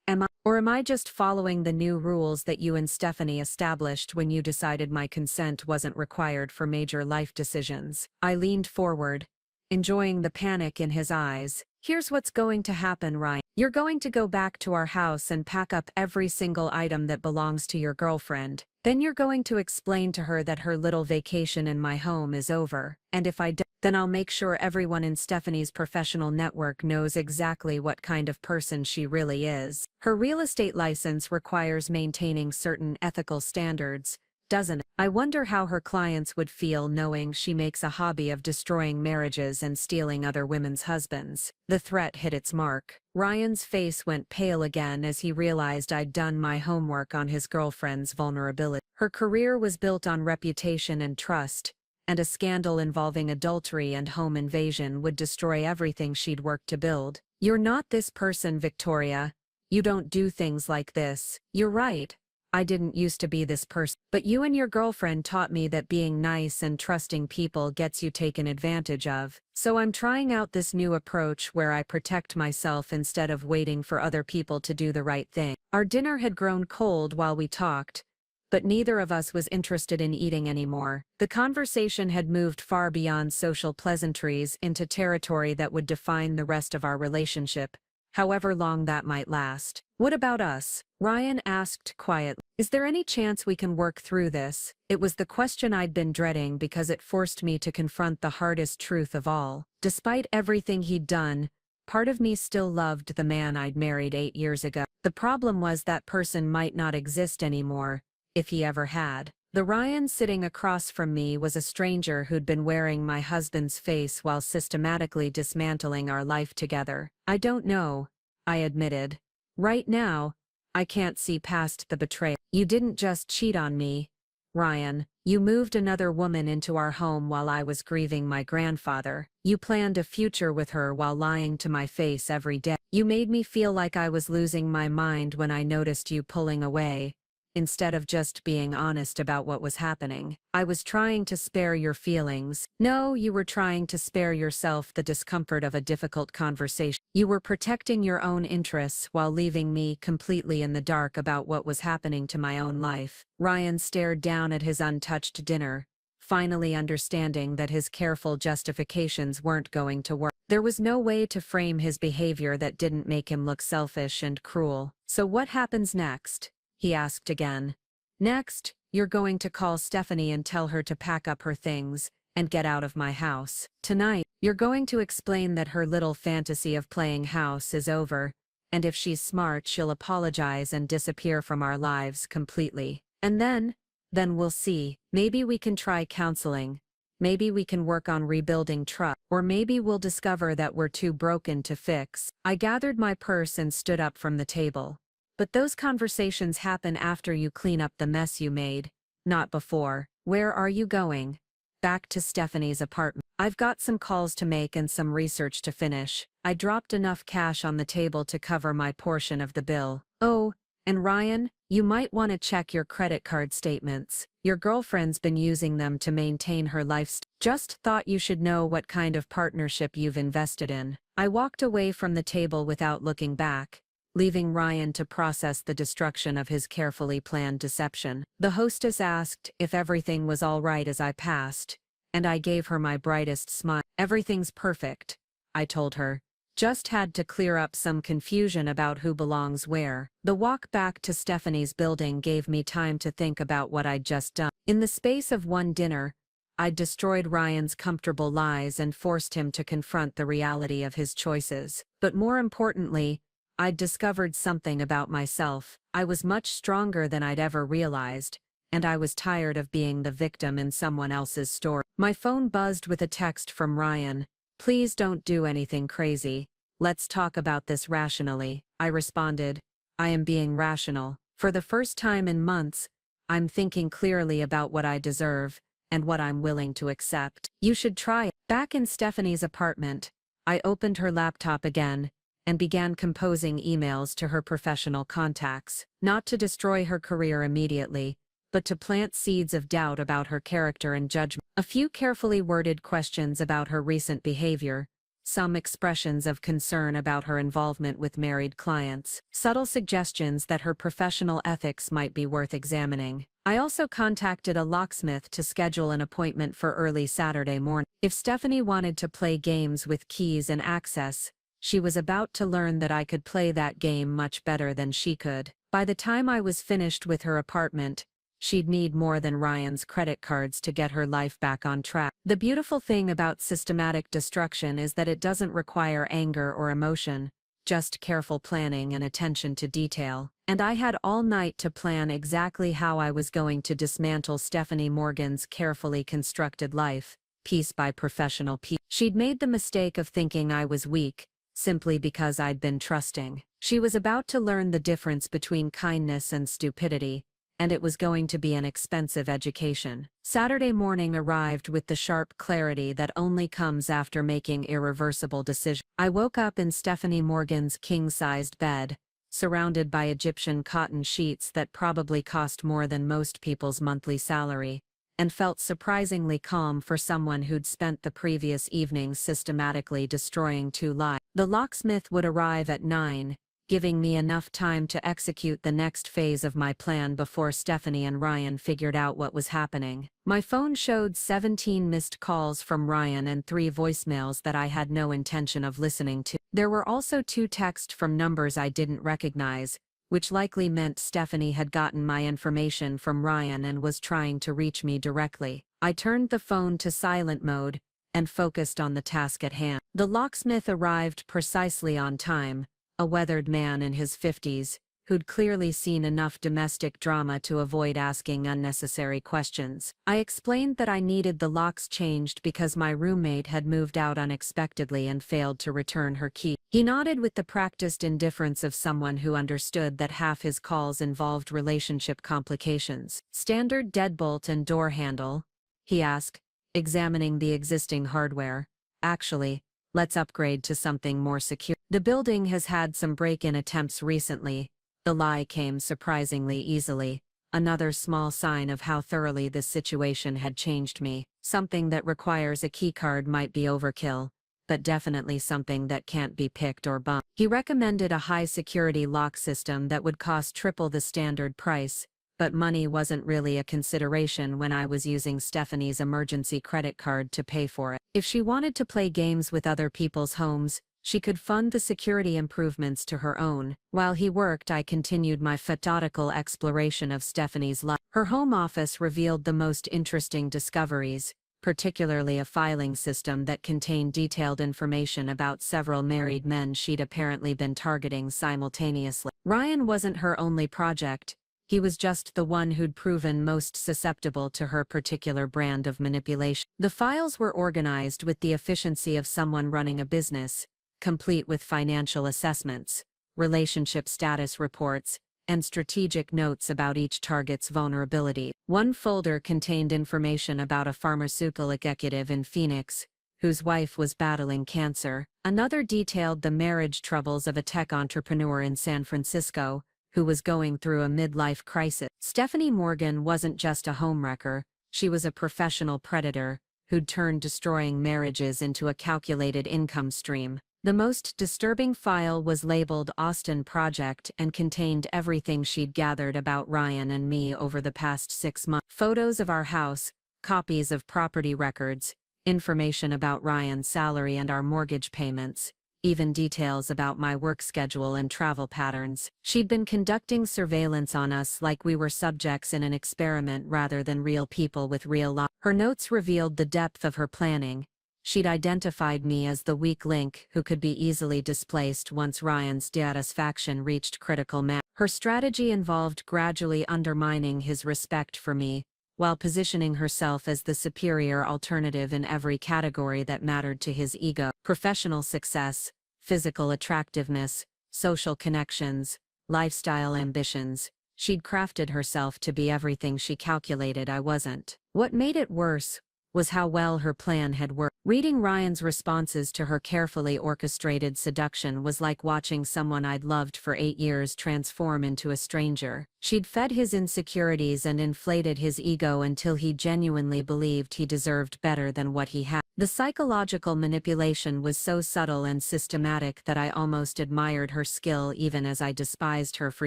Am I just following the new rules that you and Stephanie established when you decided my consent wasn't required for major life decisions? I leaned forward, enjoying the panic in his eyes. Here's what's going to happen, Ryan. You're going to go back to our house and pack up every single item that belongs to your girlfriend. Then you're going to explain to her that her little vacation in my home is over. And if I do, then I'll make sure everyone in Stephanie's professional network knows exactly what kind of person she really is. Her real estate license requires maintaining certain ethical standards, doesn't it? I wonder how her clients would feel knowing she makes a hobby of destroying marriages and stealing other women's husbands. The threat hit its mark. Ryan's face went pale again as he realized I'd done my homework on his girlfriend's vulnerability. Her career was built on reputation and trust, and a scandal involving adultery and home invasion would destroy everything she'd worked to build. You're not this person, Victoria. You don't do things like this. You're right. I didn't used to be this person. But you and your girlfriend taught me that being nice and trusting people gets you taken advantage of. So I'm trying out this new approach where I protect myself instead of waiting for other people to do the right thing. Our dinner had grown cold while we talked, but neither of us was interested in eating anymore. The conversation had moved far beyond social pleasantries into territory that would define the rest of our relationship, however long that might last. What about us? Ryan asked quietly. Is there any chance we can work through this? It was the question I'd been dreading because it forced me to confront the hardest truth of all. Despite everything he'd done, part of me still loved the man I'd married 8 years ago. The problem was that person might not exist anymore, if he ever had. The Ryan sitting across from me was a stranger who'd been wearing my husband's face while systematically dismantling our life together. I don't know, I admitted. Right now, I can't see past the betrayal. You didn't just cheat on me, Ryan. You moved another woman into our home while I was grieving my grandfather. You planned a future with her while lying to my face every day. You made me feel like I was losing my mind when I noticed you pulling away, instead of just being honest about what was happening. I was trying to spare your feelings. No, you were trying to spare yourself the discomfort of a difficult conversation. You were protecting your own interests while leaving me completely in the dark about what was happening to my own life. Ryan stared down at his untouched dinner, finally understanding that his careful justifications weren't going to work. There was no way to frame his behavior that didn't make him look selfish and cruel. So what happens next? He asked again. Next, you're going to call Stephanie and tell her to pack up her things and get out of my house. Tonight, you're going to explain that her little fantasy of playing house is over, and if she's smart, she'll apologize and disappear from our lives completely. And then we'll see. Maybe we can try counseling. Maybe we can work on rebuilding trust. Or maybe we'll discover that we're too broken to fix. I gathered my purse and stood up from the table. But those conversations happen after you clean up the mess you made, not before. Where are you going? Back to Stephanie's apartment. I've got some calls to make and some research to finish. I dropped enough cash on the table to cover my portion of the bill. Oh, and Ryan, you might want to check your credit card statements. Your girlfriend's been using them to maintain her lifestyle. Just thought you should know what kind of partnership you've invested in. I walked away from the table without looking back, leaving Ryan to process the destruction of his carefully planned deception. The hostess asked if everything was all right as I passed, and I gave her my brightest smile. "Everything's perfect," I told her. "Just had to clear up some confusion about who belongs where." The walk back to Stephanie's building gave me time to think about what I'd just done. In the space of one dinner, I'd destroyed Ryan's comfortable lies and forced him to confront the reality of his choices. But more importantly, I'd discovered something about myself. I was much stronger than I'd ever realized, and I was tired of being the victim in someone else's story. My phone buzzed with a text from Ryan. "Please don't do anything crazy. Let's talk about this rationally." I responded, "I am being rational. For the first time in months, I'm thinking clearly about what I deserve and what I'm willing to accept. You should try it." Back in Stephanie's apartment, I opened her laptop again and began composing emails to her professional contacts, not to destroy her career immediately, but to plant seeds of doubt about her character and judgment. A few carefully worded questions about her recent behavior, some expressions of concern about her involvement with married clients, subtle suggestions that her professional ethics might be worth examining. I also contacted a locksmith to schedule an appointment for early Saturday morning. If Stephanie wanted to play games with keys and access, she was about to learn that I could play that game much better than she could. By the time I was finished with her apartment, she'd need more than Ryan's credit cards to get her life back on track. The beautiful thing about systematic destruction is that it doesn't require anger or emotion, just careful planning and attention to detail. And I had all night to plan exactly how I was going to dismantle Stephanie Morgan's carefully constructed life, piece by professional piece. She'd made the mistake of thinking I was weak, simply because I'd been trusting. She was about to learn the difference between kindness and stupidity, and it was going to be an expensive education. Saturday morning arrived with the sharp clarity that only comes after making irreversible decisions. I woke up in Stephanie Morgan's king-sized bed, surrounded by Egyptian cotton sheets that probably cost more than most people's monthly salary, and felt surprisingly calm for someone who'd spent the previous evening systematically destroying two lives. The locksmith would arrive at 9, giving me enough time to execute the next phase of my plan before Stephanie and Ryan figured out what was happening. My phone showed 17 missed calls from Ryan and 3 voicemails that I had no intention of listening to. There were also 2 texts from numbers I didn't recognize, which likely meant Stephanie had gotten my information from Ryan and was trying to reach me directly. I turned the phone to silent mode and focused on the task at hand. The locksmith arrived precisely on time, a weathered man in his 50s, who'd clearly seen enough domestic drama to avoid asking unnecessary questions. I explained that I needed the locks changed because my roommate had moved out unexpectedly and failed to return her key. He nodded with the practiced indifference of someone who understood that half his calls involved relationship complications. "Standard deadbolt and door handle?" he asked, examining the existing hardware. "Actually, let's upgrade to something more secure. The building has had some break-in attempts recently." The lie came surprisingly easily, another small sign of how thoroughly this situation had changed me. Something that requires a keycard might be overkill, but definitely something that can't be picked or bumped. He recommended a high-security lock system that would cost triple the standard price, but money wasn't really a consideration when I was using Stephanie's emergency credit card to pay for it. If she wanted to play games with other people's homes, she could fund the security improvements to her own. While he worked, I continued my methodical exploration of Stephanie's life. Her home office revealed the most interesting discoveries, particularly a filing system that contained detailed information about several married men she'd apparently been targeting simultaneously. Ryan wasn't her only project. He was just the one who'd proven most susceptible to her particular brand of manipulation. The files were organized with the efficiency of someone running a business, complete with financial assessments, relationship status reports, and strategic notes about each target's vulnerability. One folder contained information about a pharmaceutical executive in Phoenix, whose wife was battling cancer. Another detailed the marriage troubles of a tech entrepreneur in San Francisco, who was going through a midlife crisis. Stephanie Morgan wasn't just a homewrecker, she was a professional predator, who'd turned destroying marriages into a calculated income stream. The most disturbing file was labeled Austin Project and contained everything she'd gathered about Ryan and me over the past 6 months. Photos of our house, copies of property records, information about Ryan's salary and our mortgage payments, even details about my work schedule and travel patterns. She'd been conducting surveillance on us like we were subjects in an experiment rather than real people with real lives. Her notes revealed the depth of her planning. She'd identified me as the weak link who could be easily displaced once Ryan's dissatisfaction reached critical mass. Her strategy involved gradually undermining his respect for me, while positioning herself as the superior alternative in every category that mattered to his ego: professional success, physical attractiveness, social connections, lifestyle ambitions. She'd crafted herself to be everything she calculated I wasn't. What made it worse was how well her plan had worked. Reading Ryan's responses to her carefully orchestrated seduction was like watching someone I'd loved for 8 years transform into a stranger. She'd fed his insecurities and inflated his ego until he genuinely believed he deserved better than what he had. The psychological manipulation was so subtle and systematic that I almost admired her skill even as I despised her for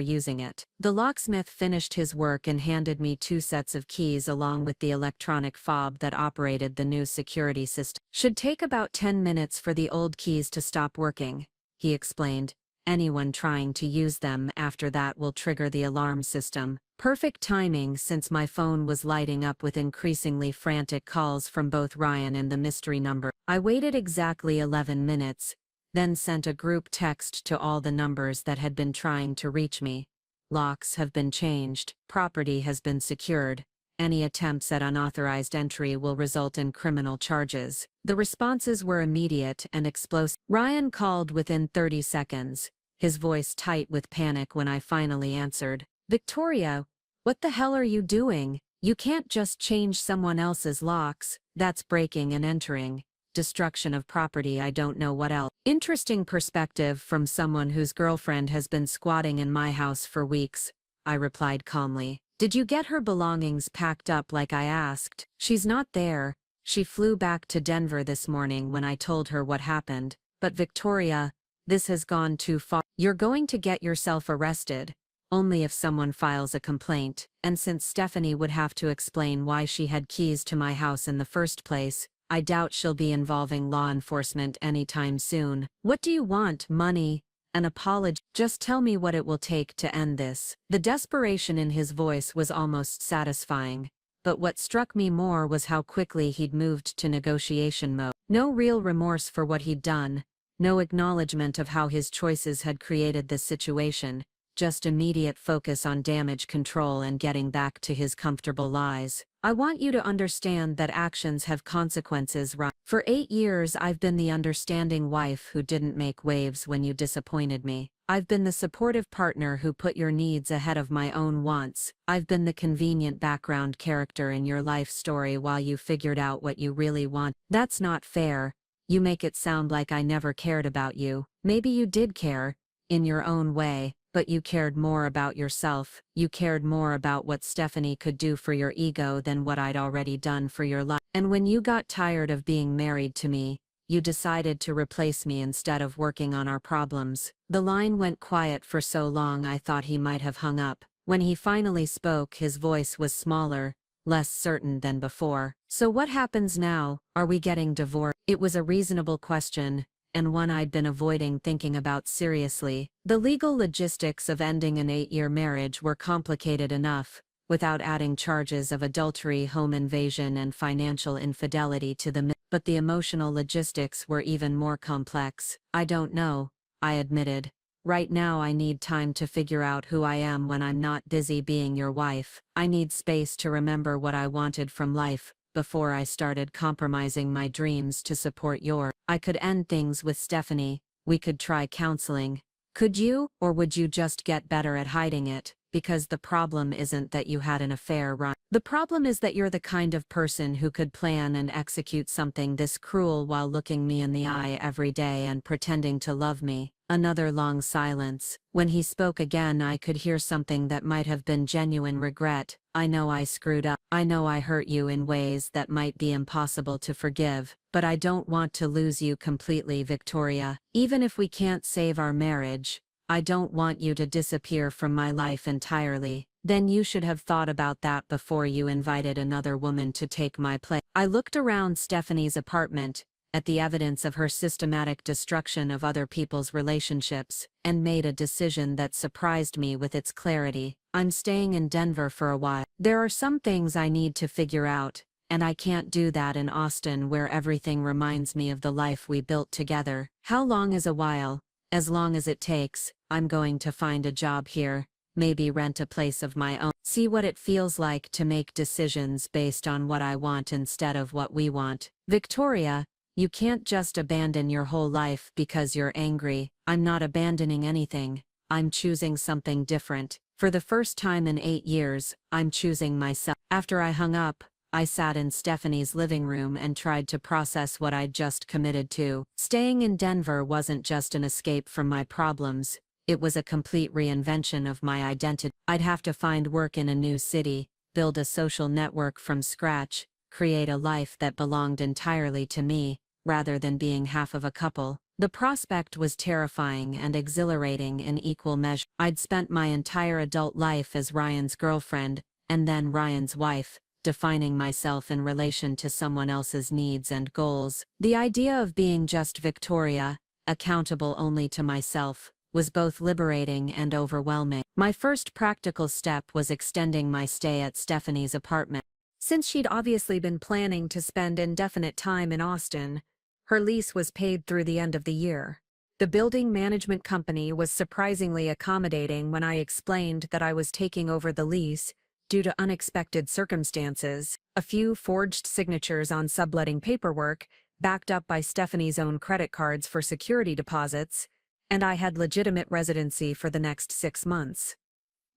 using it. The locksmith finished his work and handed me 2 sets of keys along with the electronic fob that operated the new security system. Should take about 10 minutes for the old keys to stop working, he explained. Anyone trying to use them after that will trigger the alarm system. Perfect timing since my phone was lighting up with increasingly frantic calls from both Ryan and the mystery number. I waited exactly 11 minutes, then sent a group text to all the numbers that had been trying to reach me. Locks have been changed, property has been secured. Any attempts at unauthorized entry will result in criminal charges. The responses were immediate and explosive. Ryan called within 30 seconds, his voice tight with panic when I finally answered. "Victoria, what the hell are you doing? You can't just change someone else's locks. That's breaking and entering. Destruction of property, I don't know what else." Interesting perspective from someone whose girlfriend has been squatting in my house for weeks, I replied calmly. "Did you get her belongings packed up like I asked?" "She's not there. She flew back to Denver this morning when I told her what happened. But Victoria, this has gone too far. You're going to get yourself arrested. Only if someone files a complaint, and since Stephanie would have to explain why she had keys to my house in the first place, I doubt she'll be involving law enforcement anytime soon. What do you want? Money? An apology? Just tell me what it will take to end this." The desperation in his voice was almost satisfying, but what struck me more was how quickly he'd moved to negotiation mode. No real remorse for what he'd done, no acknowledgement of how his choices had created this situation, just immediate focus on damage control and getting back to his comfortable lies. "I want you to understand that actions have consequences, Ryan. For 8 years I've been the understanding wife who didn't make waves when you disappointed me. I've been the supportive partner who put your needs ahead of my own wants. I've been the convenient background character in your life story while you figured out what you really want. That's not fair. You make it sound like I never cared about you. Maybe you did care, in your own way. But you cared more about yourself. You cared more about what Stephanie could do for your ego than what I'd already done for your life. And when you got tired of being married to me, you decided to replace me instead of working on our problems." The line went quiet for so long I thought he might have hung up. When he finally spoke, his voice was smaller, less certain than before. "So what happens now? Are we getting divorced?" It was a reasonable question, and one I'd been avoiding thinking about seriously. The legal logistics of ending an 8-year marriage were complicated enough, without adding charges of adultery, home invasion, and financial infidelity to the mix. But the emotional logistics were even more complex. "I don't know," I admitted. "Right now I need time to figure out who I am when I'm not busy being your wife. I need space to remember what I wanted from life, before I started compromising my dreams to support yours. I could end things with Stephanie. We could try counseling." "Could you, or would you just get better at hiding it?" because the problem isn't that you had an affair, Ryan. The problem is that you're the kind of person who could plan and execute something this cruel while looking me in the eye every day and pretending to love me. Another long silence. When he spoke again, I could hear something that might have been genuine regret. I know I screwed up. I know I hurt you in ways that might be impossible to forgive, but I don't want to lose you completely, Victoria. Even if we can't save our marriage, I don't want you to disappear from my life entirely. Then you should have thought about that before you invited another woman to take my place. I looked around Stephanie's apartment, at the evidence of her systematic destruction of other people's relationships, and made a decision that surprised me with its clarity. I'm staying in Denver for a while. There are some things I need to figure out, and I can't do that in Austin, where everything reminds me of the life we built together. How long is a while? As long as it takes. I'm going to find a job here, maybe rent a place of my own. See what it feels like to make decisions based on what I want instead of what we want. Victoria, you can't just abandon your whole life because you're angry. I'm not abandoning anything. I'm choosing something different. For the first time in 8 years, I'm choosing myself. After I hung up, I sat in Stephanie's living room and tried to process what I'd just committed to. Staying in Denver wasn't just an escape from my problems, it was a complete reinvention of my identity. I'd have to find work in a new city, build a social network from scratch, create a life that belonged entirely to me, rather than being half of a couple. The prospect was terrifying and exhilarating in equal measure. I'd spent my entire adult life as Ryan's girlfriend, and then Ryan's wife, defining myself in relation to someone else's needs and goals. The idea of being just Victoria, accountable only to myself, was both liberating and overwhelming. My first practical step was extending my stay at Stephanie's apartment. Since she'd obviously been planning to spend indefinite time in Austin, her lease was paid through the end of the year. The building management company was surprisingly accommodating when I explained that I was taking over the lease due to unexpected circumstances. A few forged signatures on subletting paperwork, backed up by Stephanie's own credit cards for security deposits, and I had legitimate residency for the next 6 months.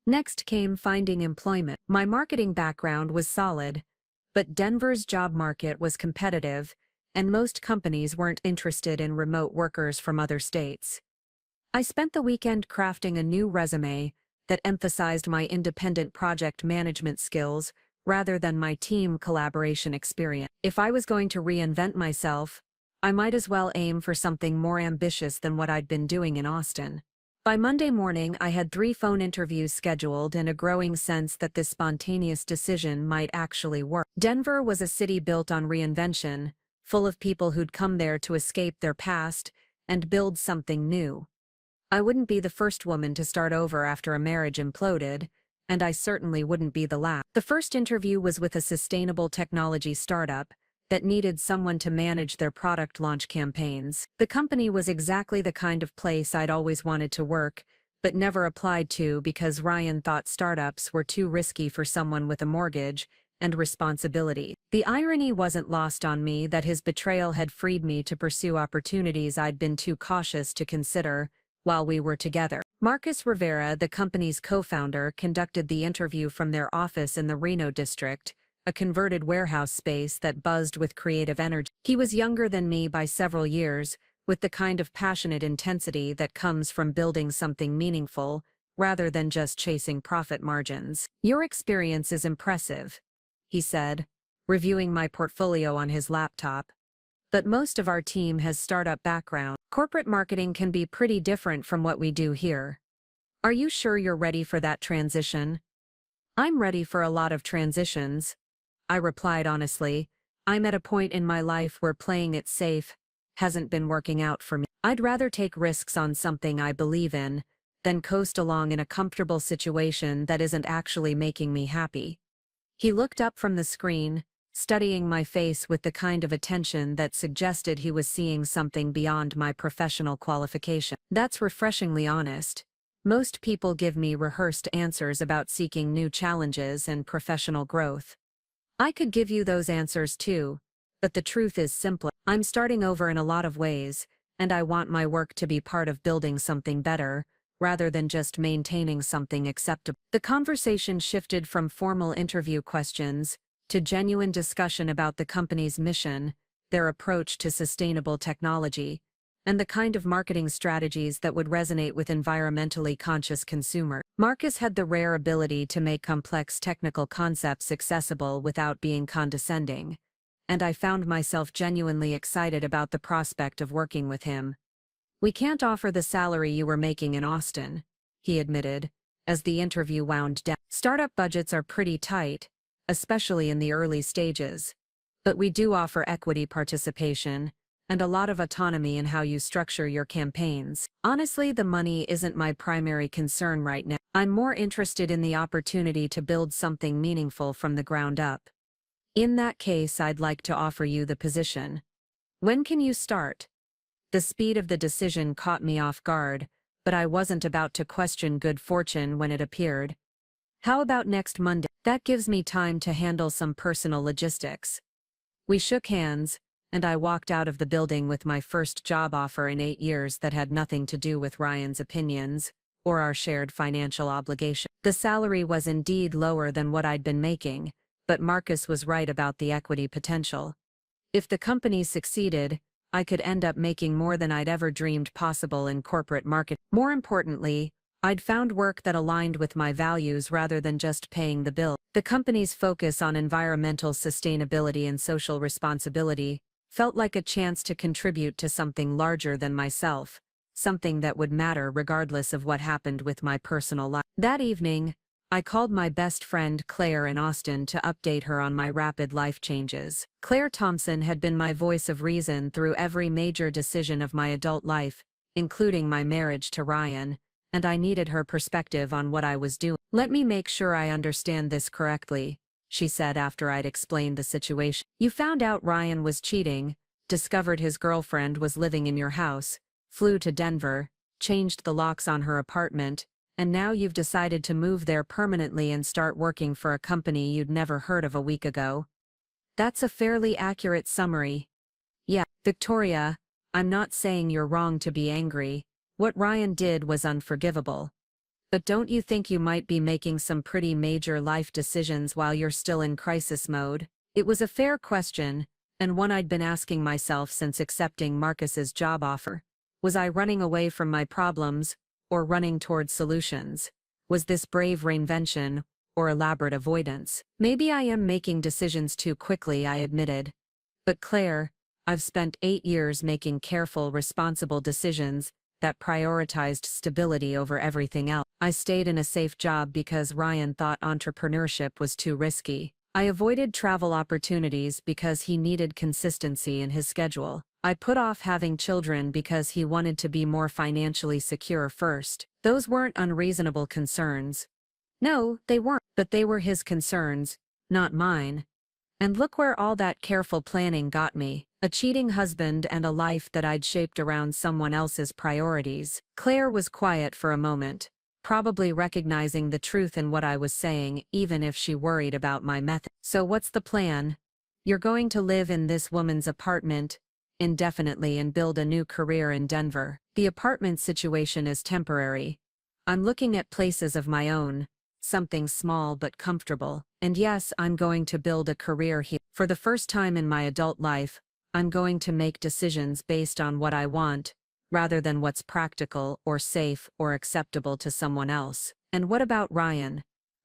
Next came finding employment. My marketing background was solid, but Denver's job market was competitive, and most companies weren't interested in remote workers from other states. I spent the weekend crafting a new resume that emphasized my independent project management skills rather than my team collaboration experience. If I was going to reinvent myself, I might as well aim for something more ambitious than what I'd been doing in Austin. By Monday morning, I had 3 phone interviews scheduled and a growing sense that this spontaneous decision might actually work. Denver was a city built on reinvention, full of people who'd come there to escape their past and build something new. I wouldn't be the first woman to start over after a marriage imploded, and I certainly wouldn't be the last. The first interview was with a sustainable technology startup that needed someone to manage their product launch campaigns. The company was exactly the kind of place I'd always wanted to work, but never applied to because Ryan thought startups were too risky for someone with a mortgage and responsibility. The irony wasn't lost on me that his betrayal had freed me to pursue opportunities I'd been too cautious to consider while we were together. Marcus Rivera, the company's co-founder, conducted the interview from their office in the Reno district, a converted warehouse space that buzzed with creative energy. He was younger than me by several years, with the kind of passionate intensity that comes from building something meaningful, rather than just chasing profit margins. "Your experience is impressive," he said, reviewing my portfolio on his laptop. "But most of our team has startup background. Corporate marketing can be pretty different from what we do here. Are you sure you're ready for that transition?" "I'm ready for a lot of transitions," I replied honestly. "I'm at a point in my life where playing it safe hasn't been working out for me. I'd rather take risks on something I believe in than coast along in a comfortable situation that isn't actually making me happy." He looked up from the screen, studying my face with the kind of attention that suggested he was seeing something beyond my professional qualification. "That's refreshingly honest. Most people give me rehearsed answers about seeking new challenges and professional growth. I could give you those answers too, but the truth is simpler. I'm starting over in a lot of ways, and I want my work to be part of building something better, rather than just maintaining something acceptable. The conversation shifted from formal interview questions to genuine discussion about the company's mission, their approach to sustainable technology, and the kind of marketing strategies that would resonate with environmentally conscious consumers. Marcus had the rare ability to make complex technical concepts accessible without being condescending, and I found myself genuinely excited about the prospect of working with him. "We can't offer the salary you were making in Austin," he admitted, as the interview wound down. "Startup budgets are pretty tight, especially in the early stages. But we do offer equity participation and a lot of autonomy in how you structure your campaigns. Honestly, the money isn't my primary concern right now. I'm more interested in the opportunity to build something meaningful from the ground up. In that case, I'd like to offer you the position. When can you start?" The speed of the decision caught me off guard, but I wasn't about to question good fortune when it appeared. "How about next Monday? That gives me time to handle some personal logistics." We shook hands, and I walked out of the building with my first job offer in 8 years that had nothing to do with Ryan's opinions or our shared financial obligation. The salary was indeed lower than what I'd been making, but Marcus was right about the equity potential. If the company succeeded, I could end up making more than I'd ever dreamed possible in corporate marketing. More importantly, I'd found work that aligned with my values rather than just paying the bill. The company's focus on environmental sustainability and social responsibility felt like a chance to contribute to something larger than myself, something that would matter regardless of what happened with my personal life. That evening, I called my best friend Claire in Austin to update her on my rapid life changes. Claire Thompson had been my voice of reason through every major decision of my adult life, including my marriage to Ryan, and I needed her perspective on what I was doing. "Let me make sure I understand this correctly," she said after I'd explained the situation. "You found out Ryan was cheating, discovered his girlfriend was living in your house, flew to Denver, changed the locks on her apartment, and now you've decided to move there permanently and start working for a company you'd never heard of a week ago." That's a fairly accurate summary. "Yeah, Victoria, I'm not saying you're wrong to be angry. What Ryan did was unforgivable. But don't you think you might be making some pretty major life decisions while you're still in crisis mode?" It was a fair question, and one I'd been asking myself since accepting Marcus's job offer. Was I running away from my problems, or running towards solutions? Was this brave reinvention, or elaborate avoidance? Maybe I am making decisions too quickly, I admitted. But Claire, I've spent 8 years making careful, responsible decisions that prioritized stability over everything else. I stayed in a safe job because Ryan thought entrepreneurship was too risky. I avoided travel opportunities because he needed consistency in his schedule. I put off having children because he wanted to be more financially secure first. Those weren't unreasonable concerns. No, they weren't, but they were his concerns, not mine. And look where all that careful planning got me. A cheating husband and a life that I'd shaped around someone else's priorities. Claire was quiet for a moment, probably recognizing the truth in what I was saying, even if she worried about my method. "So what's the plan? You're going to live in this woman's apartment indefinitely and build a new career in Denver." "The apartment situation is temporary. I'm looking at places of my own, something small but comfortable. And yes, I'm going to build a career here. For the first time in my adult life, I'm going to make decisions based on what I want, rather than what's practical or safe or acceptable to someone else." "And what about Ryan?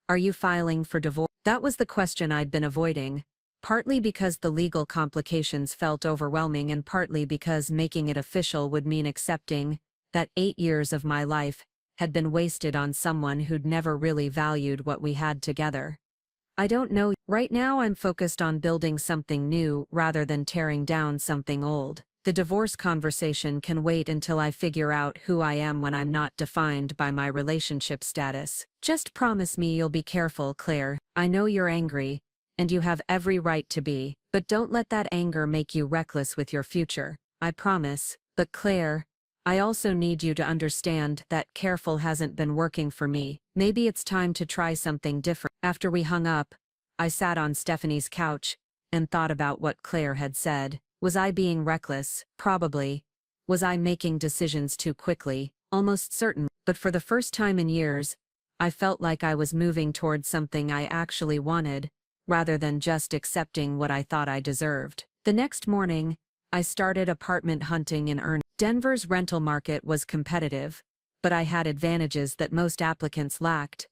Are you filing for divorce?" That was the question I'd been avoiding, partly because the legal complications felt overwhelming and partly because making it official would mean accepting that 8 years of my life had been wasted on someone who'd never really valued what we had together. "I don't know. Right now I'm focused on building something new rather than tearing down something old. The divorce conversation can wait until I figure out who I am when I'm not defined by my relationship status. Just promise me you'll be careful, Claire. I know you're angry, and you have every right to be, but don't let that anger make you reckless with your future. I promise." "But Claire, I also need you to understand that careful hasn't been working for me. Maybe it's time to try something different." After we hung up, I sat on Stephanie's couch and thought about what Claire had said. Was I being reckless? Probably. Was I making decisions too quickly? almost certain, but for the first time in years, I felt like I was moving towards something I actually wanted, rather than just accepting what I thought I deserved. The next morning, I started apartment hunting in earnest. Denver's rental market was competitive, but I had advantages that most applicants lacked: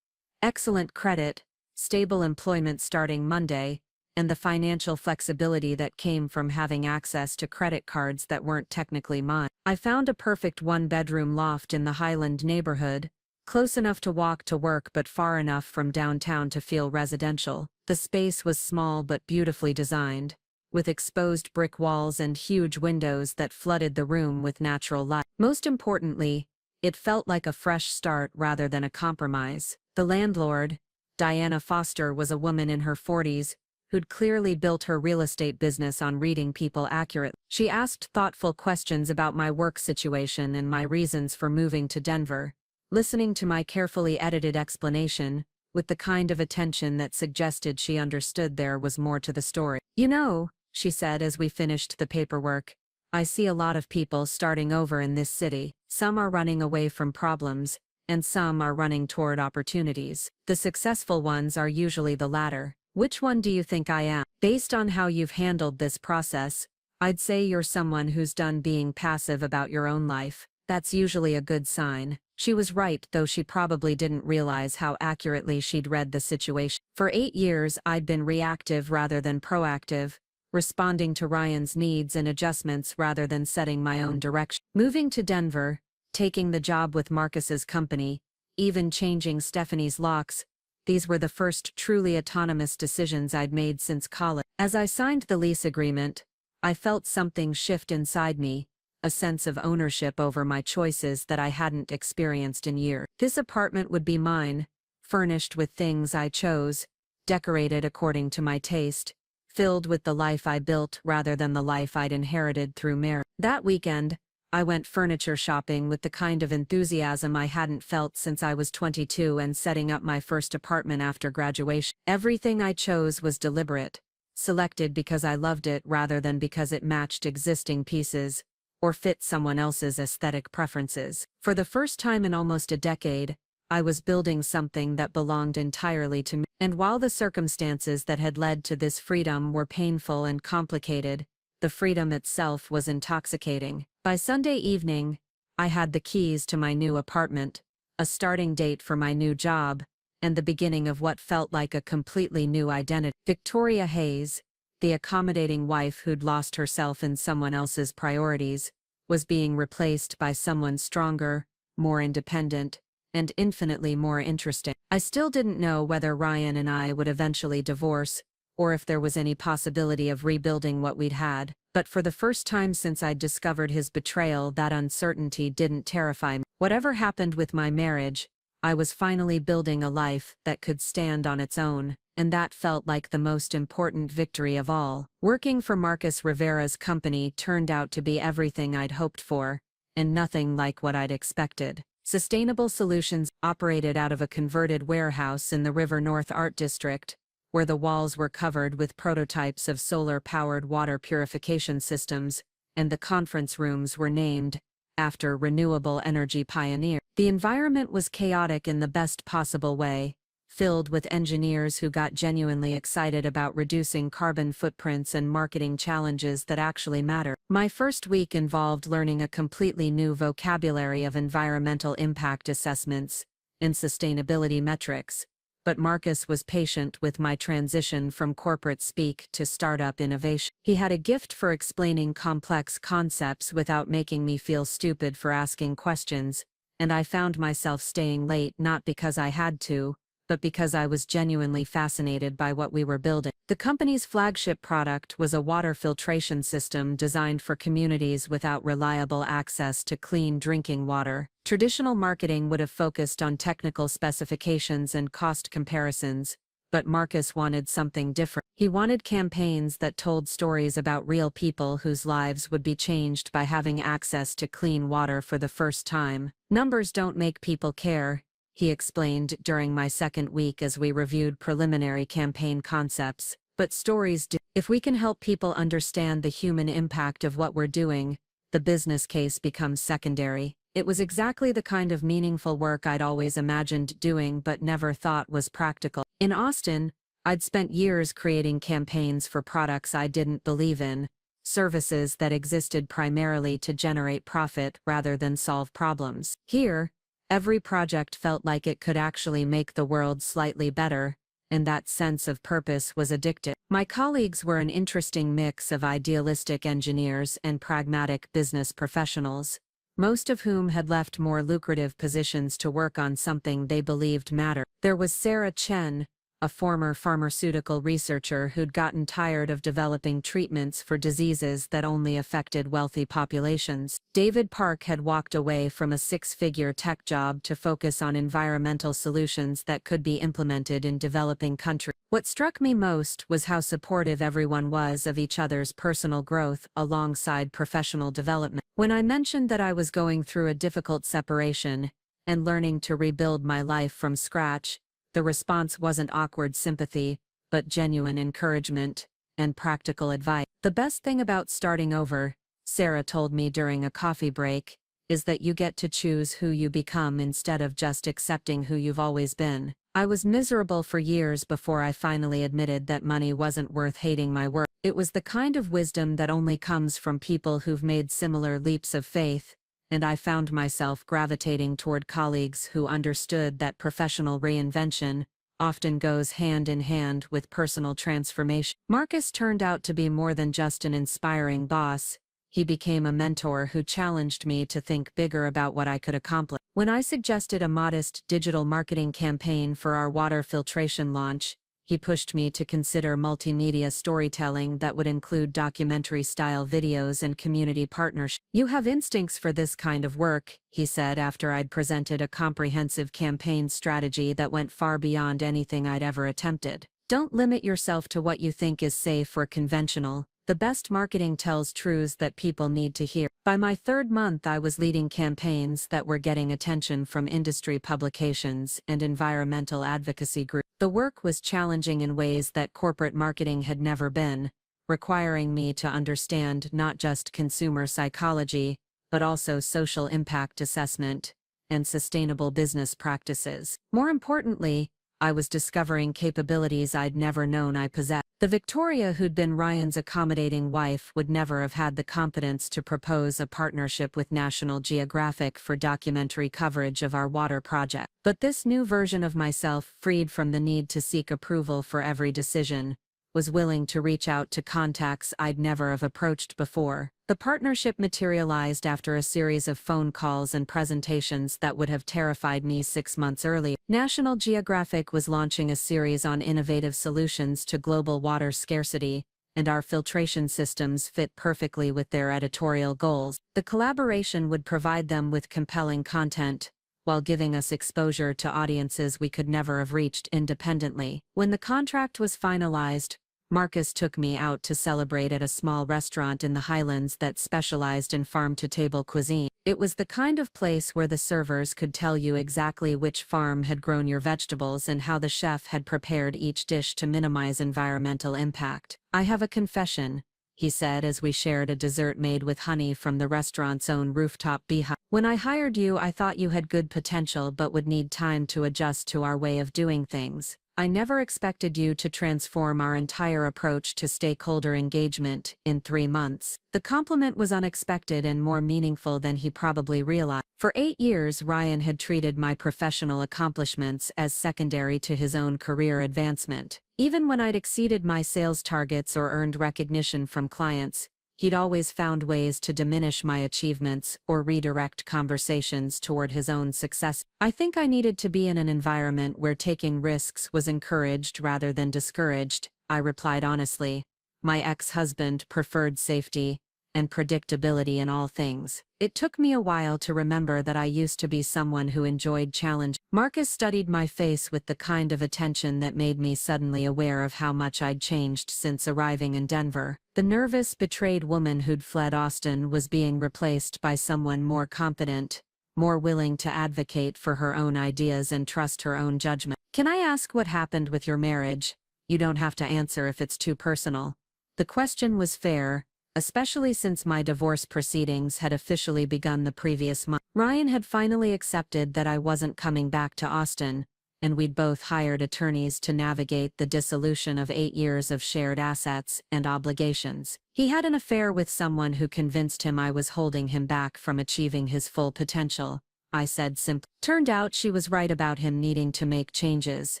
excellent credit, stable employment starting Monday, and the financial flexibility that came from having access to credit cards that weren't technically mine. I found a perfect one-bedroom loft in the Highland neighborhood, close enough to walk to work but far enough from downtown to feel residential. The space was small but beautifully designed, with exposed brick walls and huge windows that flooded the room with natural light. Most importantly, it felt like a fresh start rather than a compromise. The landlord, Diana Foster, was a woman in her 40s, who'd clearly built her real estate business on reading people accurately. She asked thoughtful questions about my work situation and my reasons for moving to Denver, listening to my carefully edited explanation, with the kind of attention that suggested she understood there was more to the story. "You know," she said as we finished the paperwork, "I see a lot of people starting over in this city. Some are running away from problems, and some are running toward opportunities. The successful ones are usually the latter. Which one do you think I am? Based on how you've handled this process, I'd say you're someone who's done being passive about your own life. That's usually a good sign." She was right, though she probably didn't realize how accurately she'd read the situation. For 8 years, I'd been reactive rather than proactive, responding to Ryan's needs and adjustments rather than setting my own direction. Moving to Denver, taking the job with Marcus's company, even changing Stephanie's locks, these were the first truly autonomous decisions I'd made since college. As I signed the lease agreement, I felt something shift inside me, a sense of ownership over my choices that I hadn't experienced in years. This apartment would be mine, furnished with things I chose, decorated according to my taste, filled with the life I built rather than the life I'd inherited through marriage. That weekend, I went furniture shopping with the kind of enthusiasm I hadn't felt since I was 22 and setting up my first apartment after graduation. Everything I chose was deliberate, selected because I loved it rather than because it matched existing pieces or fit someone else's aesthetic preferences. For the first time in almost a decade, I was building something that belonged entirely to me. And while the circumstances that had led to this freedom were painful and complicated, the freedom itself was intoxicating. By Sunday evening, I had the keys to my new apartment, a starting date for my new job, and the beginning of what felt like a completely new identity. Victoria Hayes, the accommodating wife who'd lost herself in someone else's priorities, was being replaced by someone stronger, more independent, and infinitely more interesting. I still didn't know whether Ryan and I would eventually divorce, or if there was any possibility of rebuilding what we'd had, but for the first time since I'd discovered his betrayal, that uncertainty didn't terrify me. Whatever happened with my marriage, I was finally building a life that could stand on its own, and that felt like the most important victory of all. Working for Marcus Rivera's company turned out to be everything I'd hoped for, and nothing like what I'd expected. Sustainable Solutions operated out of a converted warehouse in the River North Art District, where the walls were covered with prototypes of solar-powered water purification systems, and the conference rooms were named after renewable energy pioneers. The environment was chaotic in the best possible way, filled with engineers who got genuinely excited about reducing carbon footprints and marketing challenges that actually matter. My first week involved learning a completely new vocabulary of environmental impact assessments and sustainability metrics, but Marcus was patient with my transition from corporate speak to startup innovation. He had a gift for explaining complex concepts without making me feel stupid for asking questions, and I found myself staying late not because I had to, but because I was genuinely fascinated by what we were building. The company's flagship product was a water filtration system designed for communities without reliable access to clean drinking water. Traditional marketing would have focused on technical specifications and cost comparisons, but Marcus wanted something different. He wanted campaigns that told stories about real people whose lives would be changed by having access to clean water for the first time. "Numbers don't make people care," he explained during my second week as we reviewed preliminary campaign concepts, "but stories do. If we can help people understand the human impact of what we're doing, the business case becomes secondary. It was exactly the kind of meaningful work I'd always imagined doing but never thought was practical. In Austin, I'd spent years creating campaigns for products I didn't believe in, services that existed primarily to generate profit rather than solve problems. Here, every project felt like it could actually make the world slightly better, and that sense of purpose was addictive. My colleagues were an interesting mix of idealistic engineers and pragmatic business professionals, most of whom had left more lucrative positions to work on something they believed mattered. There was Sarah Chen, a former pharmaceutical researcher who'd gotten tired of developing treatments for diseases that only affected wealthy populations. David Park had walked away from a six-figure tech job to focus on environmental solutions that could be implemented in developing countries. What struck me most was how supportive everyone was of each other's personal growth alongside professional development. When I mentioned that I was going through a difficult separation and learning to rebuild my life from scratch, the response wasn't awkward sympathy, but genuine encouragement and practical advice. The best thing about starting over, Sarah told me during a coffee break, is that you get to choose who you become instead of just accepting who you've always been. I was miserable for years before I finally admitted that money wasn't worth hating my work. It was the kind of wisdom that only comes from people who've made similar leaps of faith, and I found myself gravitating toward colleagues who understood that professional reinvention often goes hand in hand with personal transformation. Marcus turned out to be more than just an inspiring boss. He became a mentor who challenged me to think bigger about what I could accomplish. When I suggested a modest digital marketing campaign for our water filtration launch, he pushed me to consider multimedia storytelling that would include documentary-style videos and community partnerships. "You have instincts for this kind of work," he said after I'd presented a comprehensive campaign strategy that went far beyond anything I'd ever attempted. "Don't limit yourself to what you think is safe or conventional. The best marketing tells truths that people need to hear." By my third month, I was leading campaigns that were getting attention from industry publications and environmental advocacy groups. The work was challenging in ways that corporate marketing had never been, requiring me to understand not just consumer psychology, but also social impact assessment and sustainable business practices. More importantly, I was discovering capabilities I'd never known I possessed. The Victoria who'd been Ryan's accommodating wife would never have had the confidence to propose a partnership with National Geographic for documentary coverage of our water project. But this new version of myself, freed from the need to seek approval for every decision, was willing to reach out to contacts I'd never have approached before. The partnership materialized after a series of phone calls and presentations that would have terrified me 6 months earlier. National Geographic was launching a series on innovative solutions to global water scarcity, and our filtration systems fit perfectly with their editorial goals. The collaboration would provide them with compelling content, while giving us exposure to audiences we could never have reached independently. When the contract was finalized, Marcus took me out to celebrate at a small restaurant in the Highlands that specialized in farm-to-table cuisine. It was the kind of place where the servers could tell you exactly which farm had grown your vegetables and how the chef had prepared each dish to minimize environmental impact. "I have a confession," he said as we shared a dessert made with honey from the restaurant's own rooftop beehive. "When I hired you, I thought you had good potential but would need time to adjust to our way of doing things. I never expected you to transform our entire approach to stakeholder engagement in 3 months." The compliment was unexpected and more meaningful than he probably realized. For 8 years, Ryan had treated my professional accomplishments as secondary to his own career advancement. Even when I'd exceeded my sales targets or earned recognition from clients, he'd always found ways to diminish my achievements or redirect conversations toward his own success. I think I needed to be in an environment where taking risks was encouraged rather than discouraged, I replied honestly. My ex-husband preferred safety and predictability in all things. It took me a while to remember that I used to be someone who enjoyed challenge. Marcus studied my face with the kind of attention that made me suddenly aware of how much I'd changed since arriving in Denver. The nervous, betrayed woman who'd fled Austin was being replaced by someone more confident, more willing to advocate for her own ideas and trust her own judgment. "Can I ask what happened with your marriage? You don't have to answer if it's too personal." The question was fair, especially since my divorce proceedings had officially begun the previous month. Ryan had finally accepted that I wasn't coming back to Austin, and we'd both hired attorneys to navigate the dissolution of 8 years of shared assets and obligations. He had an affair with someone who convinced him I was holding him back from achieving his full potential, I said simply. Turned out she was right about him needing to make changes,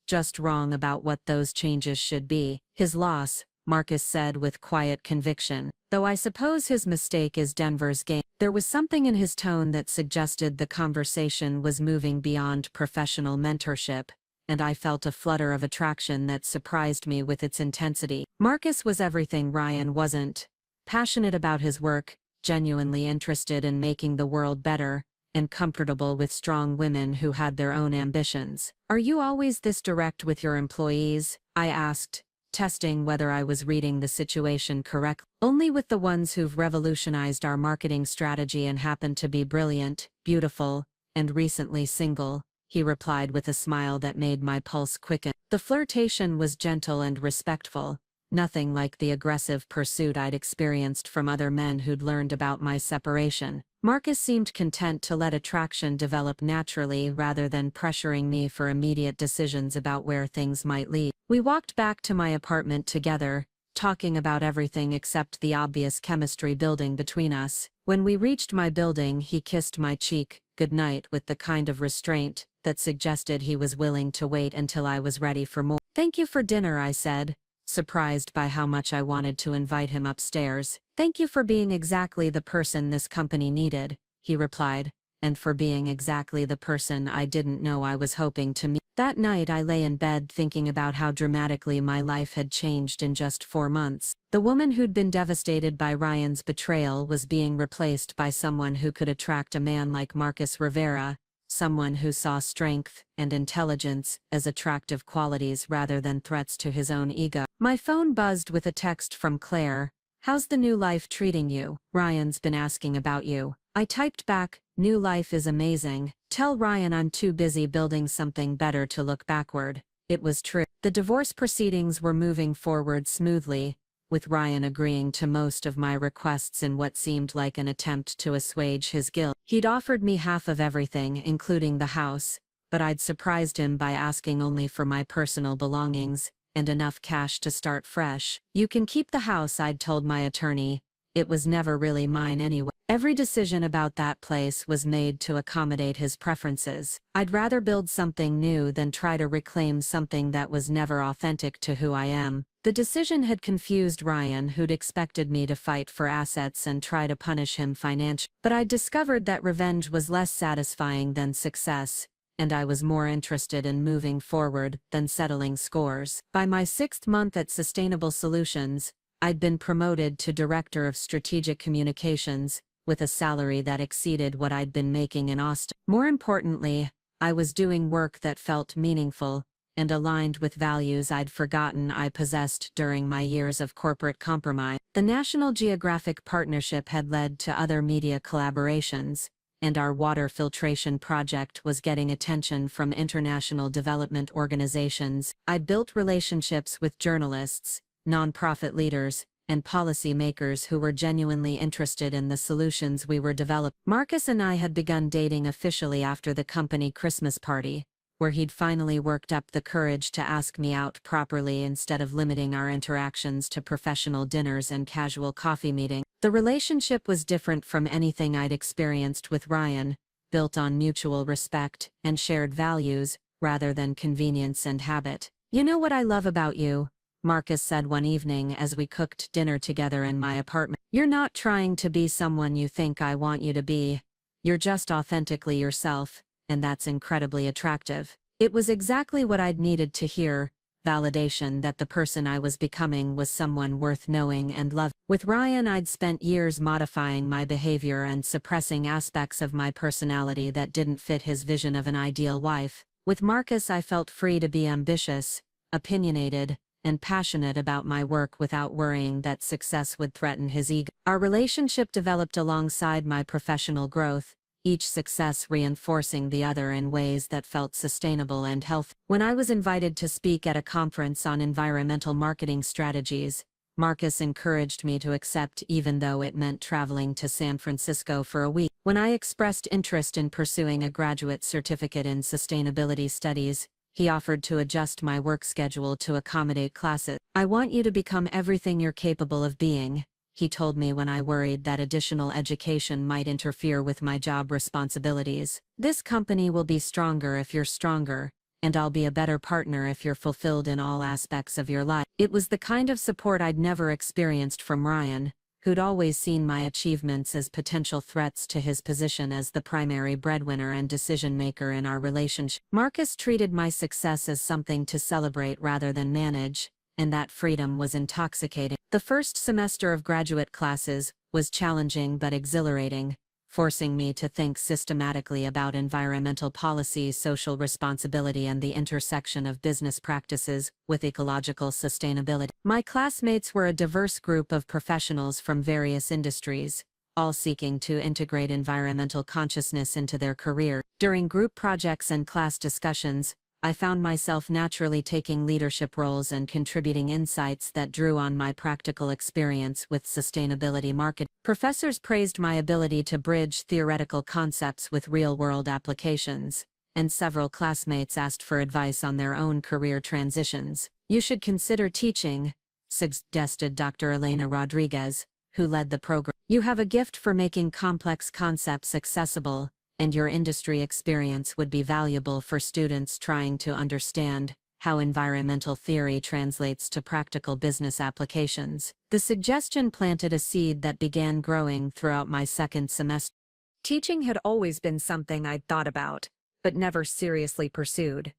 just wrong about what those changes should be. His loss, Marcus said with quiet conviction, though I suppose his mistake is Denver's game. There was something in his tone that suggested the conversation was moving beyond professional mentorship, and I felt a flutter of attraction that surprised me with its intensity. Marcus was everything Ryan wasn't: passionate about his work, genuinely interested in making the world better, and comfortable with strong women who had their own ambitions. "Are you always this direct with your employees?" I asked, testing whether I was reading the situation correctly. "Only with the ones who've revolutionized our marketing strategy and happen to be brilliant, beautiful, and recently single," he replied with a smile that made my pulse quicken. The flirtation was gentle and respectful, nothing like the aggressive pursuit I'd experienced from other men who'd learned about my separation. Marcus seemed content to let attraction develop naturally rather than pressuring me for immediate decisions about where things might lead. We walked back to my apartment together, talking about everything except the obvious chemistry building between us. When we reached my building, he kissed my cheek goodnight with the kind of restraint that suggested he was willing to wait until I was ready for more. "Thank you for dinner," I said, surprised by how much I wanted to invite him upstairs. "Thank you for being exactly the person this company needed," he replied, "and for being exactly the person I didn't know I was hoping to meet." That night I lay in bed thinking about how dramatically my life had changed in just 4 months. The woman who'd been devastated by Ryan's betrayal was being replaced by someone who could attract a man like Marcus Rivera, someone who saw strength and intelligence as attractive qualities rather than threats to his own ego. My phone buzzed with a text from Claire. "How's the new life treating you? Ryan's been asking about you." I typed back, "New life is amazing. Tell Ryan I'm too busy building something better to look backward." It was true. The divorce proceedings were moving forward smoothly, with Ryan agreeing to most of my requests in what seemed like an attempt to assuage his guilt. He'd offered me half of everything, including the house, but I'd surprised him by asking only for my personal belongings and enough cash to start fresh. "You can keep the house," I'd told my attorney. "It was never really mine anyway." Every decision about that place was made to accommodate his preferences. I'd rather build something new than try to reclaim something that was never authentic to who I am. The decision had confused Ryan, who'd expected me to fight for assets and try to punish him financially. But I'd discovered that revenge was less satisfying than success, and I was more interested in moving forward than settling scores. By my 6th month at Sustainable Solutions, I'd been promoted to Director of Strategic Communications, with a salary that exceeded what I'd been making in Austin. More importantly, I was doing work that felt meaningful and aligned with values I'd forgotten I possessed during my years of corporate compromise. The National Geographic partnership had led to other media collaborations, and our water filtration project was getting attention from international development organizations. I'd built relationships with journalists, nonprofit leaders, and policymakers who were genuinely interested in the solutions we were developing. Marcus and I had begun dating officially after the company Christmas party, where he'd finally worked up the courage to ask me out properly instead of limiting our interactions to professional dinners and casual coffee meetings. The relationship was different from anything I'd experienced with Ryan, built on mutual respect and shared values, rather than convenience and habit. "You know what I love about you?" Marcus said one evening as we cooked dinner together in my apartment. "You're not trying to be someone you think I want you to be. You're just authentically yourself, and that's incredibly attractive." It was exactly what I'd needed to hear, validation that the person I was becoming was someone worth knowing and loving. With Ryan, I'd spent years modifying my behavior and suppressing aspects of my personality that didn't fit his vision of an ideal wife. With Marcus, I felt free to be ambitious, opinionated, and passionate about my work without worrying that success would threaten his ego. Our relationship developed alongside my professional growth, each success reinforcing the other in ways that felt sustainable and healthy. When I was invited to speak at a conference on environmental marketing strategies, Marcus encouraged me to accept even though it meant traveling to San Francisco for a week. When I expressed interest in pursuing a graduate certificate in sustainability studies, he offered to adjust my work schedule to accommodate classes. "I want you to become everything you're capable of being," he told me when I worried that additional education might interfere with my job responsibilities. "This company will be stronger if you're stronger, and I'll be a better partner if you're fulfilled in all aspects of your life." It was the kind of support I'd never experienced from Ryan, who'd always seen my achievements as potential threats to his position as the primary breadwinner and decision-maker in our relationship. Marcus treated my success as something to celebrate rather than manage, and that freedom was intoxicating. The first semester of graduate classes was challenging but exhilarating, forcing me to think systematically about environmental policy, social responsibility, and the intersection of business practices with ecological sustainability. My classmates were a diverse group of professionals from various industries, all seeking to integrate environmental consciousness into their career. During group projects and class discussions, I found myself naturally taking leadership roles and contributing insights that drew on my practical experience with sustainability marketing. Professors praised my ability to bridge theoretical concepts with real-world applications, and several classmates asked for advice on their own career transitions. "You should consider teaching," suggested Dr. Elena Rodriguez, who led the program. "You have a gift for making complex concepts accessible, and your industry experience would be valuable for students trying to understand how environmental theory translates to practical business applications." The suggestion planted a seed that began growing throughout my second semester. Teaching had always been something I'd thought about, but never seriously pursued.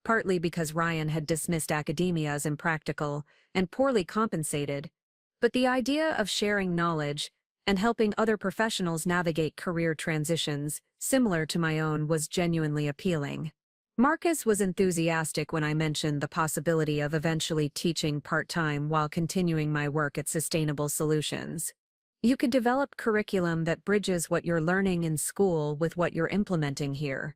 Partly because Ryan had dismissed academia as impractical and poorly compensated, but the idea of sharing knowledge and helping other professionals navigate career transitions similar to my own was genuinely appealing. Marcus was enthusiastic when I mentioned the possibility of eventually teaching part-time while continuing my work at Sustainable Solutions. "You could develop curriculum that bridges what you're learning in school with what you're implementing here,"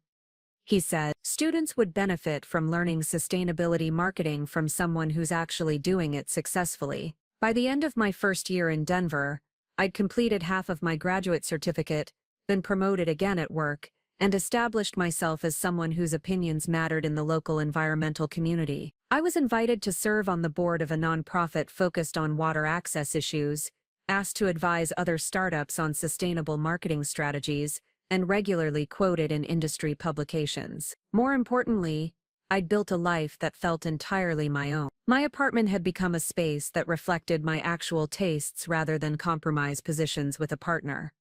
he said. "Students would benefit from learning sustainability marketing from someone who's actually doing it successfully." By the end of my first year in Denver, I'd completed half of my graduate certificate, been promoted again at work, and established myself as someone whose opinions mattered in the local environmental community. I was invited to serve on the board of a nonprofit focused on water access issues, asked to advise other startups on sustainable marketing strategies, and regularly quoted in industry publications. More importantly, I'd built a life that felt entirely my own. My apartment had become a space that reflected my actual tastes rather than compromise positions with a partner.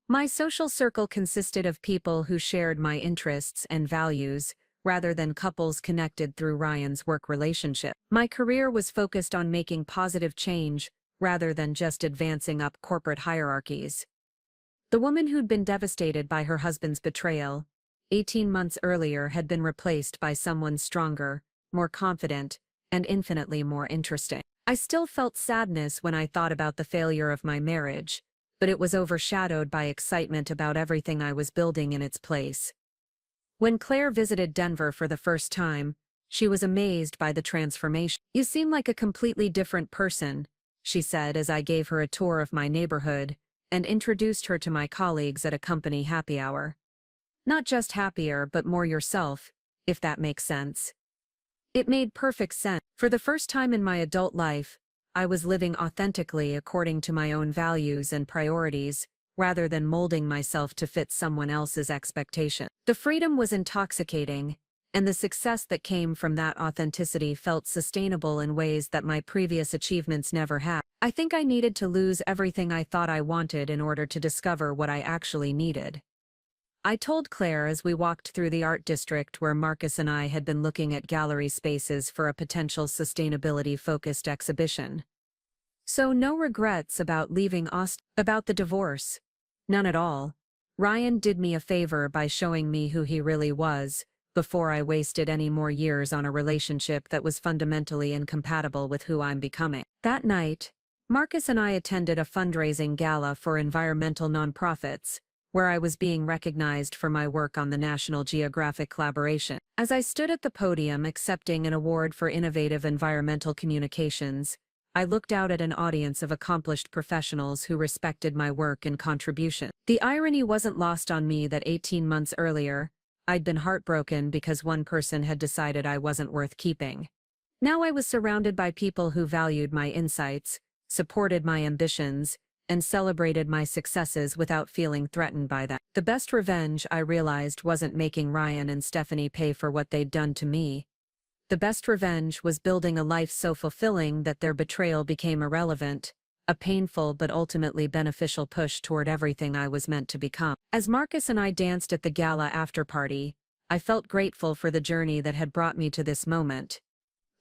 My social circle consisted of people who shared my interests and values, rather than couples connected through Ryan's work relationship. My career was focused on making positive change, rather than just advancing up corporate hierarchies. The woman who'd been devastated by her husband's betrayal 18 months earlier had been replaced by someone stronger, more confident, and infinitely more interesting. I still felt sadness when I thought about the failure of my marriage, but it was overshadowed by excitement about everything I was building in its place. When Claire visited Denver for the first time, she was amazed by the transformation. "You seem like a completely different person," she said as I gave her a tour of my neighborhood and introduced her to my colleagues at a company happy hour. "Not just happier but more yourself, if that makes sense." It made perfect sense. For the first time in my adult life, I was living authentically according to my own values and priorities, rather than molding myself to fit someone else's expectation. The freedom was intoxicating, and the success that came from that authenticity felt sustainable in ways that my previous achievements never had. I think I needed to lose everything I thought I wanted in order to discover what I actually needed. I told Claire as we walked through the art district where Marcus and I had been looking at gallery spaces for a potential sustainability-focused exhibition. "So no regrets about leaving Austin, about the divorce?" "None at all. Ryan did me a favor by showing me who he really was, before I wasted any more years on a relationship that was fundamentally incompatible with who I'm becoming." That night, Marcus and I attended a fundraising gala for environmental nonprofits, where I was being recognized for my work on the National Geographic collaboration. As I stood at the podium accepting an award for innovative environmental communications, I looked out at an audience of accomplished professionals who respected my work and contribution. The irony wasn't lost on me that 18 months earlier, I'd been heartbroken because one person had decided I wasn't worth keeping. Now I was surrounded by people who valued my insights, supported my ambitions, and celebrated my successes without feeling threatened by them. The best revenge, I realized, wasn't making Ryan and Stephanie pay for what they'd done to me. The best revenge was building a life so fulfilling that their betrayal became irrelevant, a painful but ultimately beneficial push toward everything I was meant to become. As Marcus and I danced at the gala after-party, I felt grateful for the journey that had brought me to this moment.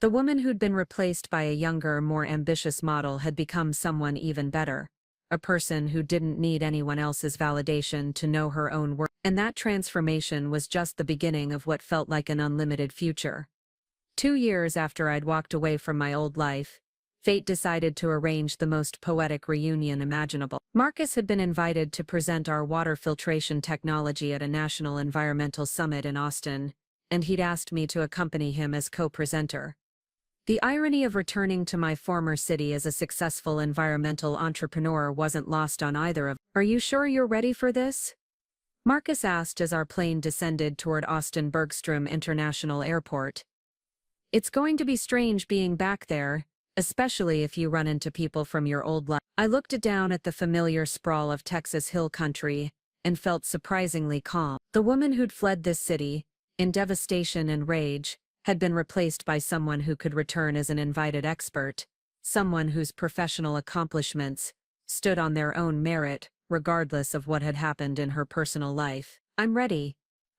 The woman who'd been replaced by a younger, more ambitious model had become someone even better, a person who didn't need anyone else's validation to know her own worth. And that transformation was just the beginning of what felt like an unlimited future. 2 years after I'd walked away from my old life, fate decided to arrange the most poetic reunion imaginable. Marcus had been invited to present our water filtration technology at a national environmental summit in Austin, and he'd asked me to accompany him as co-presenter. The irony of returning to my former city as a successful environmental entrepreneur wasn't lost on either of us. "Are you sure you're ready for this?" Marcus asked as our plane descended toward Austin Bergstrom International Airport. "It's going to be strange being back there, especially if you run into people from your old life." I looked down at the familiar sprawl of Texas hill country and felt surprisingly calm. The woman who'd fled this city, in devastation and rage, had been replaced by someone who could return as an invited expert, someone whose professional accomplishments stood on their own merit, regardless of what had happened in her personal life. "I'm ready,"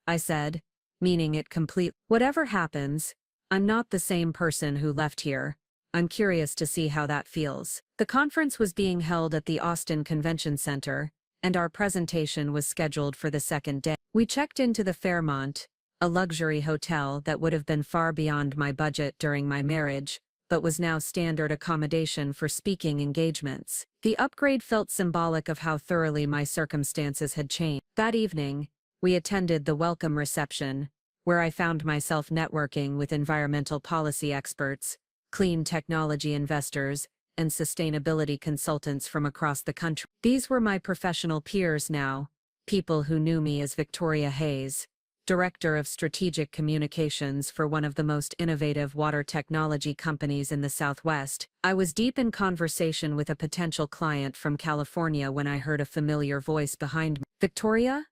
I said, meaning it completely. "Whatever happens, I'm not the same person who left here. I'm curious to see how that feels." The conference was being held at the Austin Convention Center, and our presentation was scheduled for the second day. We checked into the Fairmont, a luxury hotel that would have been far beyond my budget during my marriage, but was now standard accommodation for speaking engagements. The upgrade felt symbolic of how thoroughly my circumstances had changed. That evening, we attended the welcome reception, where I found myself networking with environmental policy experts, clean technology investors, and sustainability consultants from across the country. These were my professional peers now, people who knew me as Victoria Hayes, Director of Strategic Communications for one of the most innovative water technology companies in the Southwest. I was deep in conversation with a potential client from California when I heard a familiar voice behind me. "Victoria?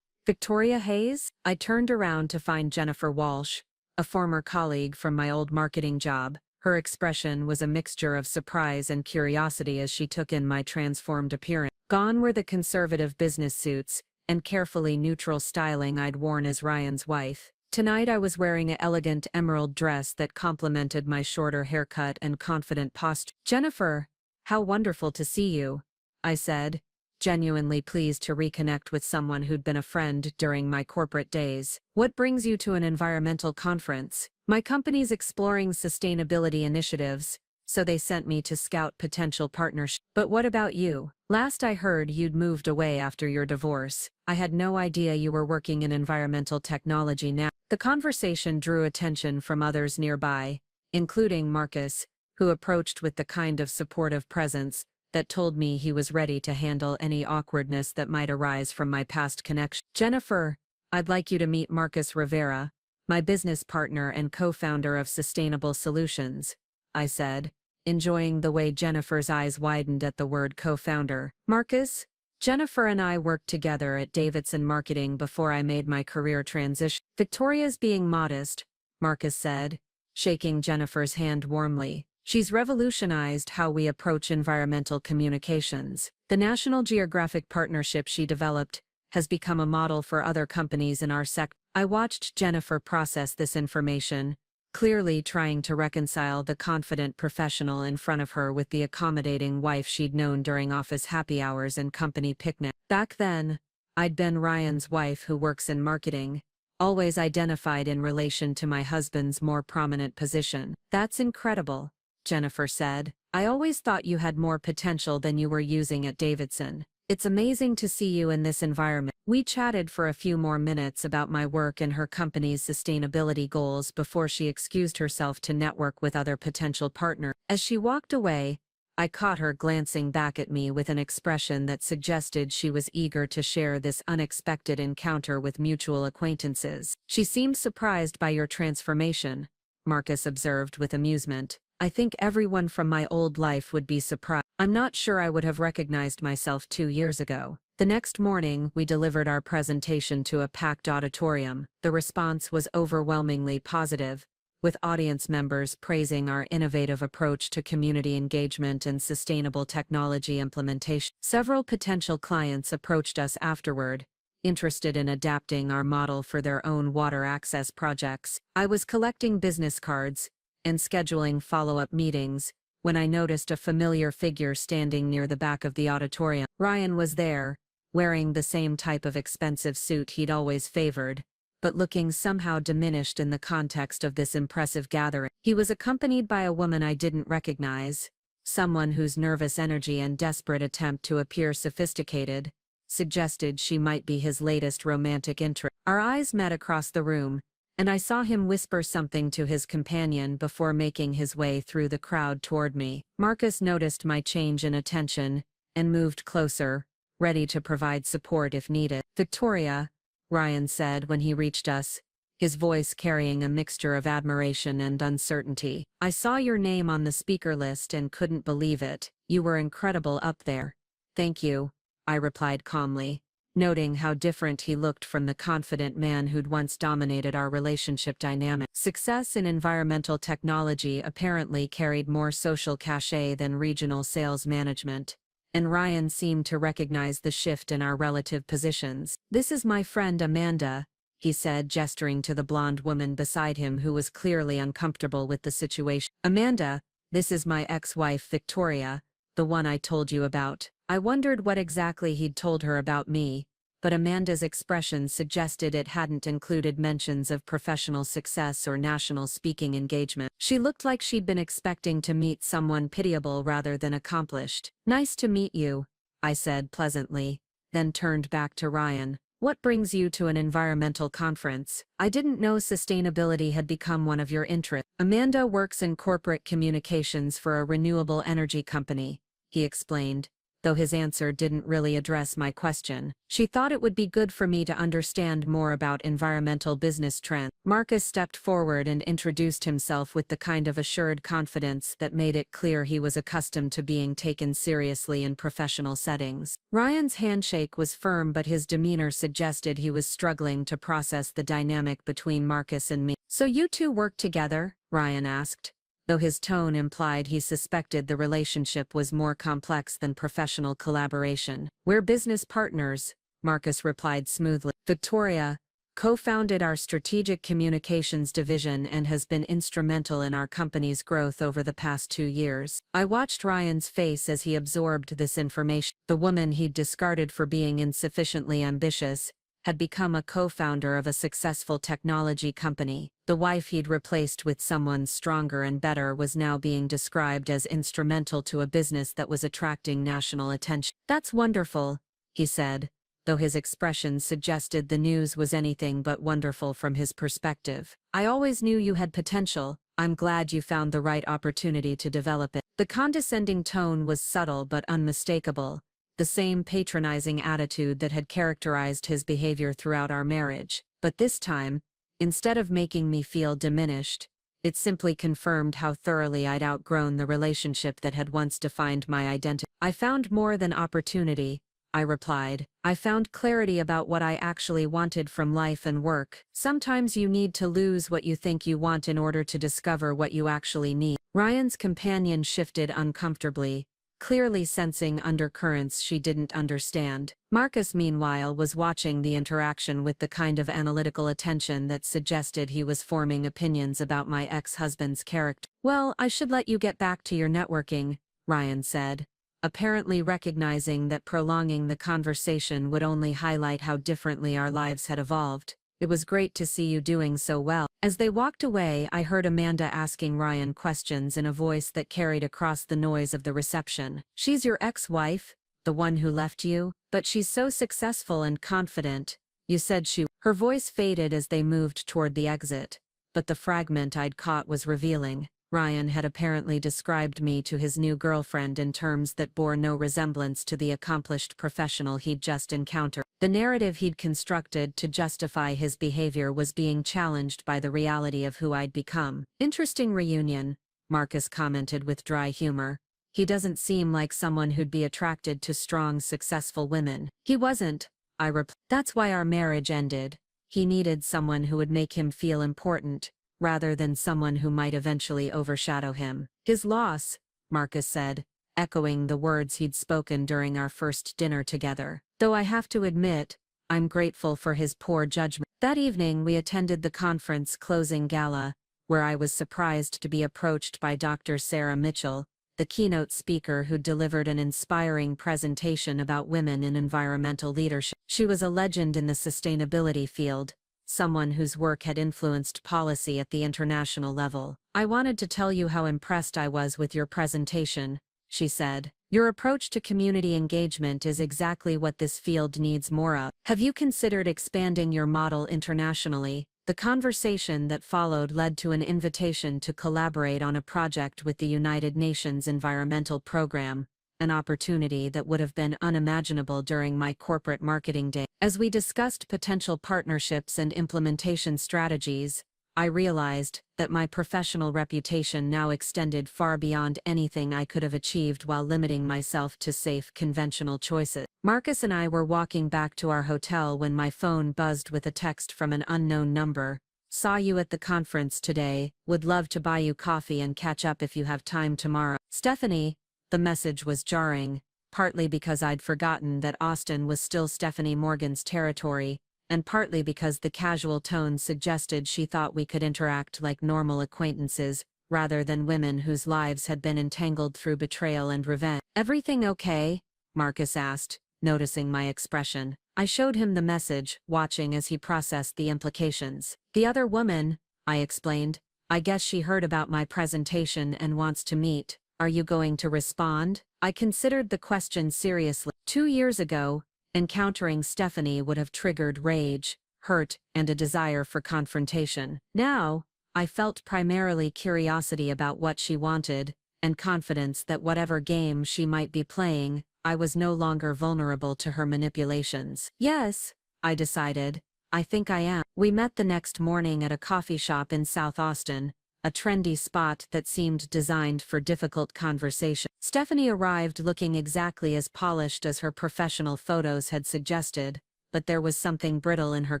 Victoria Hayes?" I turned around to find Jennifer Walsh, a former colleague from my old marketing job. Her expression was a mixture of surprise and curiosity as she took in my transformed appearance. Gone were the conservative business suits and carefully neutral styling I'd worn as Ryan's wife. Tonight I was wearing an elegant emerald dress that complemented my shorter haircut and confident posture. "Jennifer, how wonderful to see you," I said, genuinely pleased to reconnect with someone who'd been a friend during my corporate days. "What brings you to an environmental conference?" "My company's exploring sustainability initiatives, so they sent me to scout potential partnerships." "But what about you? Last I heard you'd moved away after your divorce. I had no idea you were working in environmental technology now." The conversation drew attention from others nearby, including Marcus, who approached with the kind of supportive presence that told me he was ready to handle any awkwardness that might arise from my past connection. "Jennifer, I'd like you to meet Marcus Rivera, my business partner and co-founder of Sustainable Solutions," I said, enjoying the way Jennifer's eyes widened at the word co-founder. "Marcus, Jennifer and I worked together at Davidson Marketing before I made my career transition." "Victoria's being modest," Marcus said, shaking Jennifer's hand warmly. "She's revolutionized how we approach environmental communications. The National Geographic partnership she developed has become a model for other companies in our sector." I watched Jennifer process this information, clearly trying to reconcile the confident professional in front of her with the accommodating wife she'd known during office happy hours and company picnics. Back then, I'd been Ryan's wife who works in marketing, always identified in relation to my husband's more prominent position. "That's incredible," Jennifer said. "I always thought you had more potential than you were using at Davidson." It's amazing to see you in this environment. We chatted for a few more minutes about my work and her company's sustainability goals before she excused herself to network with other potential partners. As she walked away, I caught her glancing back at me with an expression that suggested she was eager to share this unexpected encounter with mutual acquaintances. She seemed surprised by your transformation, Marcus observed with amusement. I think everyone from my old life would be surprised. I'm not sure I would have recognized myself 2 years ago. The next morning, we delivered our presentation to a packed auditorium. The response was overwhelmingly positive, with audience members praising our innovative approach to community engagement and sustainable technology implementation. Several potential clients approached us afterward, interested in adapting our model for their own water access projects. I was collecting business cards and scheduling follow-up meetings when I noticed a familiar figure standing near the back of the auditorium. Ryan was there, wearing the same type of expensive suit he'd always favored, but looking somehow diminished in the context of this impressive gathering. He was accompanied by a woman I didn't recognize, someone whose nervous energy and desperate attempt to appear sophisticated suggested she might be his latest romantic interest. Our eyes met across the room, and I saw him whisper something to his companion before making his way through the crowd toward me. Marcus noticed my change in attention and moved closer, ready to provide support if needed. "Victoria," Ryan said when he reached us, his voice carrying a mixture of admiration and uncertainty. "I saw your name on the speaker list and couldn't believe it. You were incredible up there." "Thank you," I replied calmly, noting how different he looked from the confident man who'd once dominated our relationship dynamic. Success in environmental technology apparently carried more social cachet than regional sales management, and Ryan seemed to recognize the shift in our relative positions. "This is my friend Amanda," he said, gesturing to the blonde woman beside him who was clearly uncomfortable with the situation. "Amanda, this is my ex-wife Victoria, the one I told you about." I wondered what exactly he'd told her about me, but Amanda's expression suggested it hadn't included mentions of professional success or national speaking engagement. She looked like she'd been expecting to meet someone pitiable rather than accomplished. "Nice to meet you," I said pleasantly, then turned back to Ryan. "What brings you to an environmental conference? I didn't know sustainability had become one of your interests." "Amanda works in corporate communications for a renewable energy company," he explained, though his answer didn't really address my question. "She thought it would be good for me to understand more about environmental business trends." Marcus stepped forward and introduced himself with the kind of assured confidence that made it clear he was accustomed to being taken seriously in professional settings. Ryan's handshake was firm, but his demeanor suggested he was struggling to process the dynamic between Marcus and me. "So you two work together?" Ryan asked, though his tone implied he suspected the relationship was more complex than professional collaboration. "We're business partners," Marcus replied smoothly. "Victoria co-founded our strategic communications division and has been instrumental in our company's growth over the past 2 years." I watched Ryan's face as he absorbed this information. The woman he'd discarded for being insufficiently ambitious had become a co-founder of a successful technology company. The wife he'd replaced with someone stronger and better was now being described as instrumental to a business that was attracting national attention. "That's wonderful," he said, though his expression suggested the news was anything but wonderful from his perspective. "I always knew you had potential. I'm glad you found the right opportunity to develop it." The condescending tone was subtle but unmistakable, the same patronizing attitude that had characterized his behavior throughout our marriage. But this time, instead of making me feel diminished, it simply confirmed how thoroughly I'd outgrown the relationship that had once defined my identity. "I found more than opportunity," I replied. "I found clarity about what I actually wanted from life and work." "Sometimes you need to lose what you think you want in order to discover what you actually need." Ryan's companion shifted uncomfortably, clearly sensing undercurrents she didn't understand. Marcus, meanwhile, was watching the interaction with the kind of analytical attention that suggested he was forming opinions about my ex-husband's character. "Well, I should let you get back to your networking," Ryan said, apparently recognizing that prolonging the conversation would only highlight how differently our lives had evolved. "It was great to see you doing so well." As they walked away, I heard Amanda asking Ryan questions in a voice that carried across the noise of the reception. "She's your ex-wife?" The one who left you? But she's so successful and confident. You said she. Her voice faded as they moved toward the exit. But the fragment I'd caught was revealing. Ryan had apparently described me to his new girlfriend in terms that bore no resemblance to the accomplished professional he'd just encountered. The narrative he'd constructed to justify his behavior was being challenged by the reality of who I'd become. Interesting reunion, Marcus commented with dry humor. He doesn't seem like someone who'd be attracted to strong, successful women. He wasn't, I replied. That's why our marriage ended. He needed someone who would make him feel important, rather than someone who might eventually overshadow him. His loss, Marcus said, echoing the words he'd spoken during our first dinner together. Though I have to admit, I'm grateful for his poor judgment. That evening we attended the conference closing gala, where I was surprised to be approached by Dr. Sarah Mitchell, the keynote speaker who delivered an inspiring presentation about women in environmental leadership. She was a legend in the sustainability field, someone whose work had influenced policy at the international level. I wanted to tell you how impressed I was with your presentation, she said. Your approach to community engagement is exactly what this field needs more of. Have you considered expanding your model internationally? The conversation that followed led to an invitation to collaborate on a project with the United Nations Environmental Program, an opportunity that would have been unimaginable during my corporate marketing day. As we discussed potential partnerships and implementation strategies, I realized that my professional reputation now extended far beyond anything I could have achieved while limiting myself to safe, conventional choices. Marcus and I were walking back to our hotel when my phone buzzed with a text from an unknown number. Saw you at the conference today, would love to buy you coffee and catch up if you have time tomorrow. Stephanie. The message was jarring, partly because I'd forgotten that Austin was still Stephanie Morgan's territory, and partly because the casual tone suggested she thought we could interact like normal acquaintances, rather than women whose lives had been entangled through betrayal and revenge. Everything okay? Marcus asked, noticing my expression. I showed him the message, watching as he processed the implications. The other woman, I explained. I guess she heard about my presentation and wants to meet. Are you going to respond? I considered the question seriously. 2 years ago, encountering Stephanie would have triggered rage, hurt, and a desire for confrontation. Now, I felt primarily curiosity about what she wanted, and confidence that whatever game she might be playing, I was no longer vulnerable to her manipulations. Yes, I decided. I think I am. We met the next morning at a coffee shop in South Austin, a trendy spot that seemed designed for difficult conversation. Stephanie arrived looking exactly as polished as her professional photos had suggested, but there was something brittle in her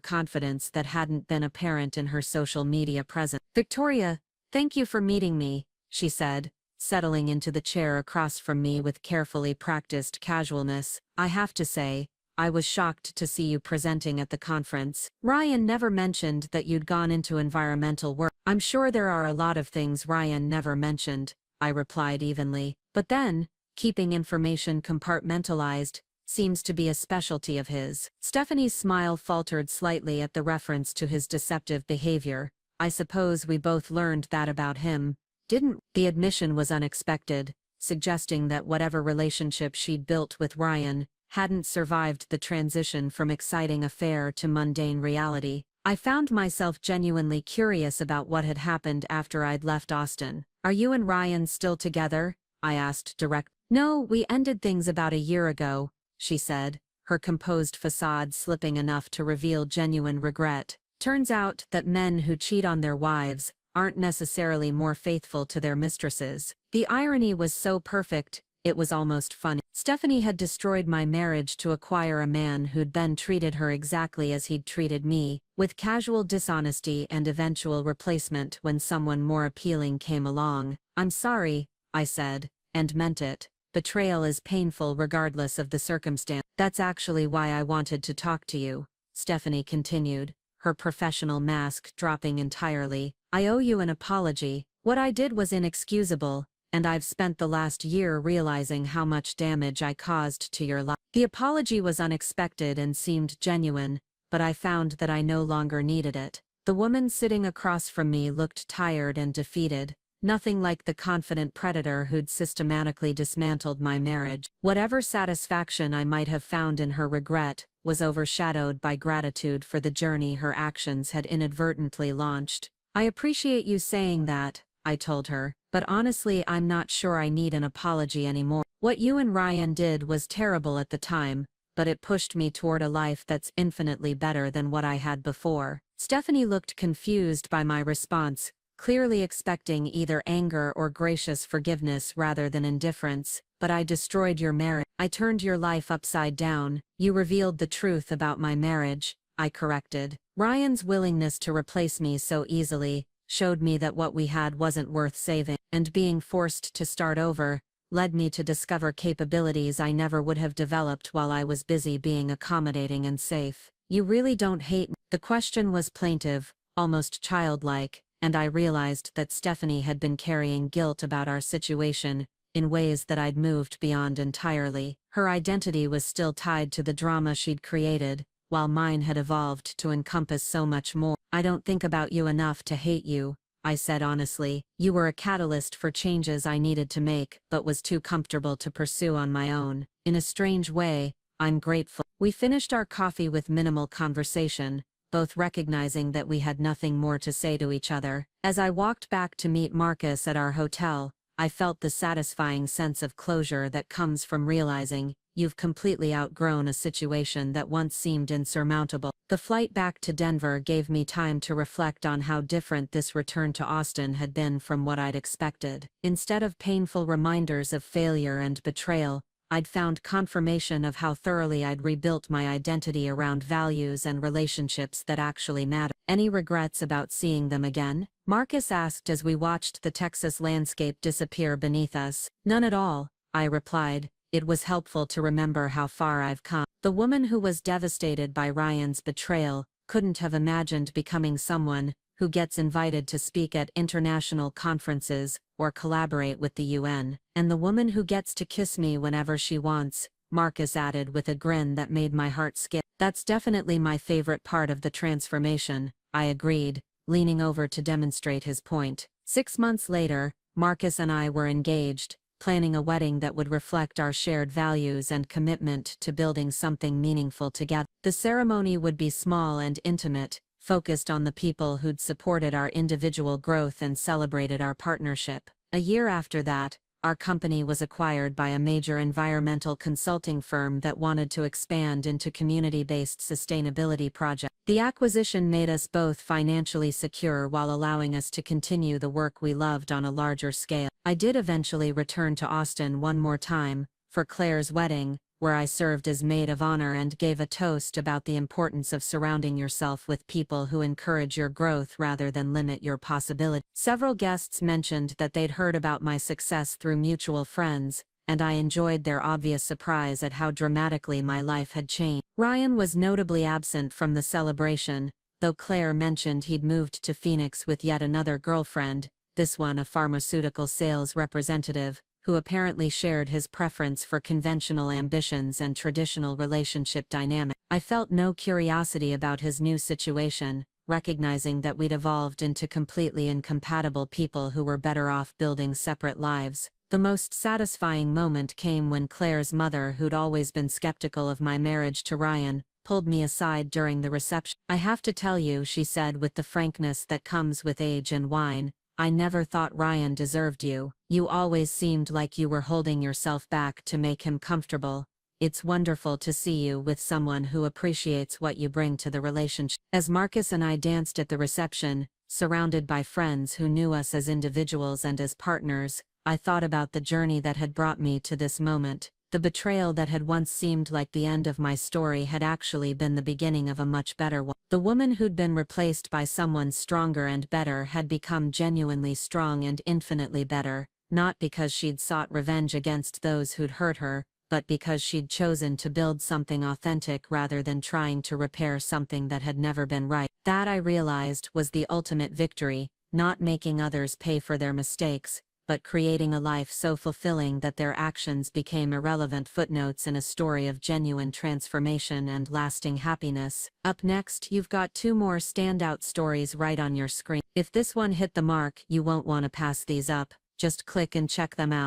confidence that hadn't been apparent in her social media presence. Victoria, thank you for meeting me, she said, settling into the chair across from me with carefully practiced casualness. I have to say, I was shocked to see you presenting at the conference. Ryan never mentioned that you'd gone into environmental work. I'm sure there are a lot of things Ryan never mentioned, I replied evenly. But then, keeping information compartmentalized seems to be a specialty of his. Stephanie's smile faltered slightly at the reference to his deceptive behavior. I suppose we both learned that about him, didn't we? The admission was unexpected, suggesting that whatever relationship she'd built with Ryan hadn't survived the transition from exciting affair to mundane reality. I found myself genuinely curious about what had happened after I'd left Austin. Are you and Ryan still together? I asked direct. No, we ended things about a year ago, she said, her composed facade slipping enough to reveal genuine regret. Turns out that men who cheat on their wives aren't necessarily more faithful to their mistresses. The irony was so perfect, it was almost funny. Stephanie had destroyed my marriage to acquire a man who'd then treated her exactly as he'd treated me, with casual dishonesty and eventual replacement when someone more appealing came along. I'm sorry, I said, and meant it. Betrayal is painful regardless of the circumstance. That's actually why I wanted to talk to you, Stephanie continued, her professional mask dropping entirely. I owe you an apology. What I did was inexcusable, and I've spent the last year realizing how much damage I caused to your life. The apology was unexpected and seemed genuine, but I found that I no longer needed it. The woman sitting across from me looked tired and defeated, nothing like the confident predator who'd systematically dismantled my marriage. Whatever satisfaction I might have found in her regret was overshadowed by gratitude for the journey her actions had inadvertently launched. "I appreciate you saying that," I told her, "but honestly I'm not sure I need an apology anymore. What you and Ryan did was terrible at the time, but it pushed me toward a life that's infinitely better than what I had before." Stephanie looked confused by my response, clearly expecting either anger or gracious forgiveness rather than indifference. "But I destroyed your marriage. I turned your life upside down." "You revealed the truth about my marriage," I corrected. "Ryan's willingness to replace me so easily showed me that what we had wasn't worth saving, and being forced to start over led me to discover capabilities I never would have developed while I was busy being accommodating and safe." "You really don't hate me?" The question was plaintive, almost childlike, and I realized that Stephanie had been carrying guilt about our situation in ways that I'd moved beyond entirely. Her identity was still tied to the drama she'd created, while mine had evolved to encompass so much more. "I don't think about you enough to hate you," I said honestly. "You were a catalyst for changes I needed to make, but was too comfortable to pursue on my own. In a strange way, I'm grateful." We finished our coffee with minimal conversation, both recognizing that we had nothing more to say to each other. As I walked back to meet Marcus at our hotel, I felt the satisfying sense of closure that comes from realizing you've completely outgrown a situation that once seemed insurmountable. The flight back to Denver gave me time to reflect on how different this return to Austin had been from what I'd expected. Instead of painful reminders of failure and betrayal, I'd found confirmation of how thoroughly I'd rebuilt my identity around values and relationships that actually matter. "Any regrets about seeing them again?" Marcus asked as we watched the Texas landscape disappear beneath us. "None at all," I replied. "It was helpful to remember how far I've come." The woman who was devastated by Ryan's betrayal couldn't have imagined becoming someone who gets invited to speak at international conferences or collaborate with the UN. "And the woman who gets to kiss me whenever she wants," Marcus added with a grin that made my heart skip. "That's definitely my favorite part of the transformation," I agreed, leaning over to demonstrate his point. 6 months later, Marcus and I were engaged, planning a wedding that would reflect our shared values and commitment to building something meaningful together. The ceremony would be small and intimate, focused on the people who'd supported our individual growth and celebrated our partnership. A year after that, our company was acquired by a major environmental consulting firm that wanted to expand into community-based sustainability projects. The acquisition made us both financially secure while allowing us to continue the work we loved on a larger scale. I did eventually return to Austin one more time, for Claire's wedding, where I served as maid of honor and gave a toast about the importance of surrounding yourself with people who encourage your growth rather than limit your possibilities. Several guests mentioned that they'd heard about my success through mutual friends, and I enjoyed their obvious surprise at how dramatically my life had changed. Ryan was notably absent from the celebration, though Claire mentioned he'd moved to Phoenix with yet another girlfriend, this one a pharmaceutical sales representative, who apparently shared his preference for conventional ambitions and traditional relationship dynamics. I felt no curiosity about his new situation, recognizing that we'd evolved into completely incompatible people who were better off building separate lives. The most satisfying moment came when Claire's mother, who'd always been skeptical of my marriage to Ryan, pulled me aside during the reception. "I have to tell you," she said with the frankness that comes with age and wine, "I never thought Ryan deserved you. You always seemed like you were holding yourself back to make him comfortable. It's wonderful to see you with someone who appreciates what you bring to the relationship." As Marcus and I danced at the reception, surrounded by friends who knew us as individuals and as partners, I thought about the journey that had brought me to this moment. The betrayal that had once seemed like the end of my story had actually been the beginning of a much better one. The woman who'd been replaced by someone stronger and better had become genuinely strong and infinitely better, not because she'd sought revenge against those who'd hurt her, but because she'd chosen to build something authentic rather than trying to repair something that had never been right. That, I realized, was the ultimate victory, not making others pay for their mistakes, but creating a life so fulfilling that their actions became irrelevant footnotes in a story of genuine transformation and lasting happiness. Up next, you've got 2 more standout stories right on your screen. If this one hit the mark, you won't want to pass these up. Just click and check them out.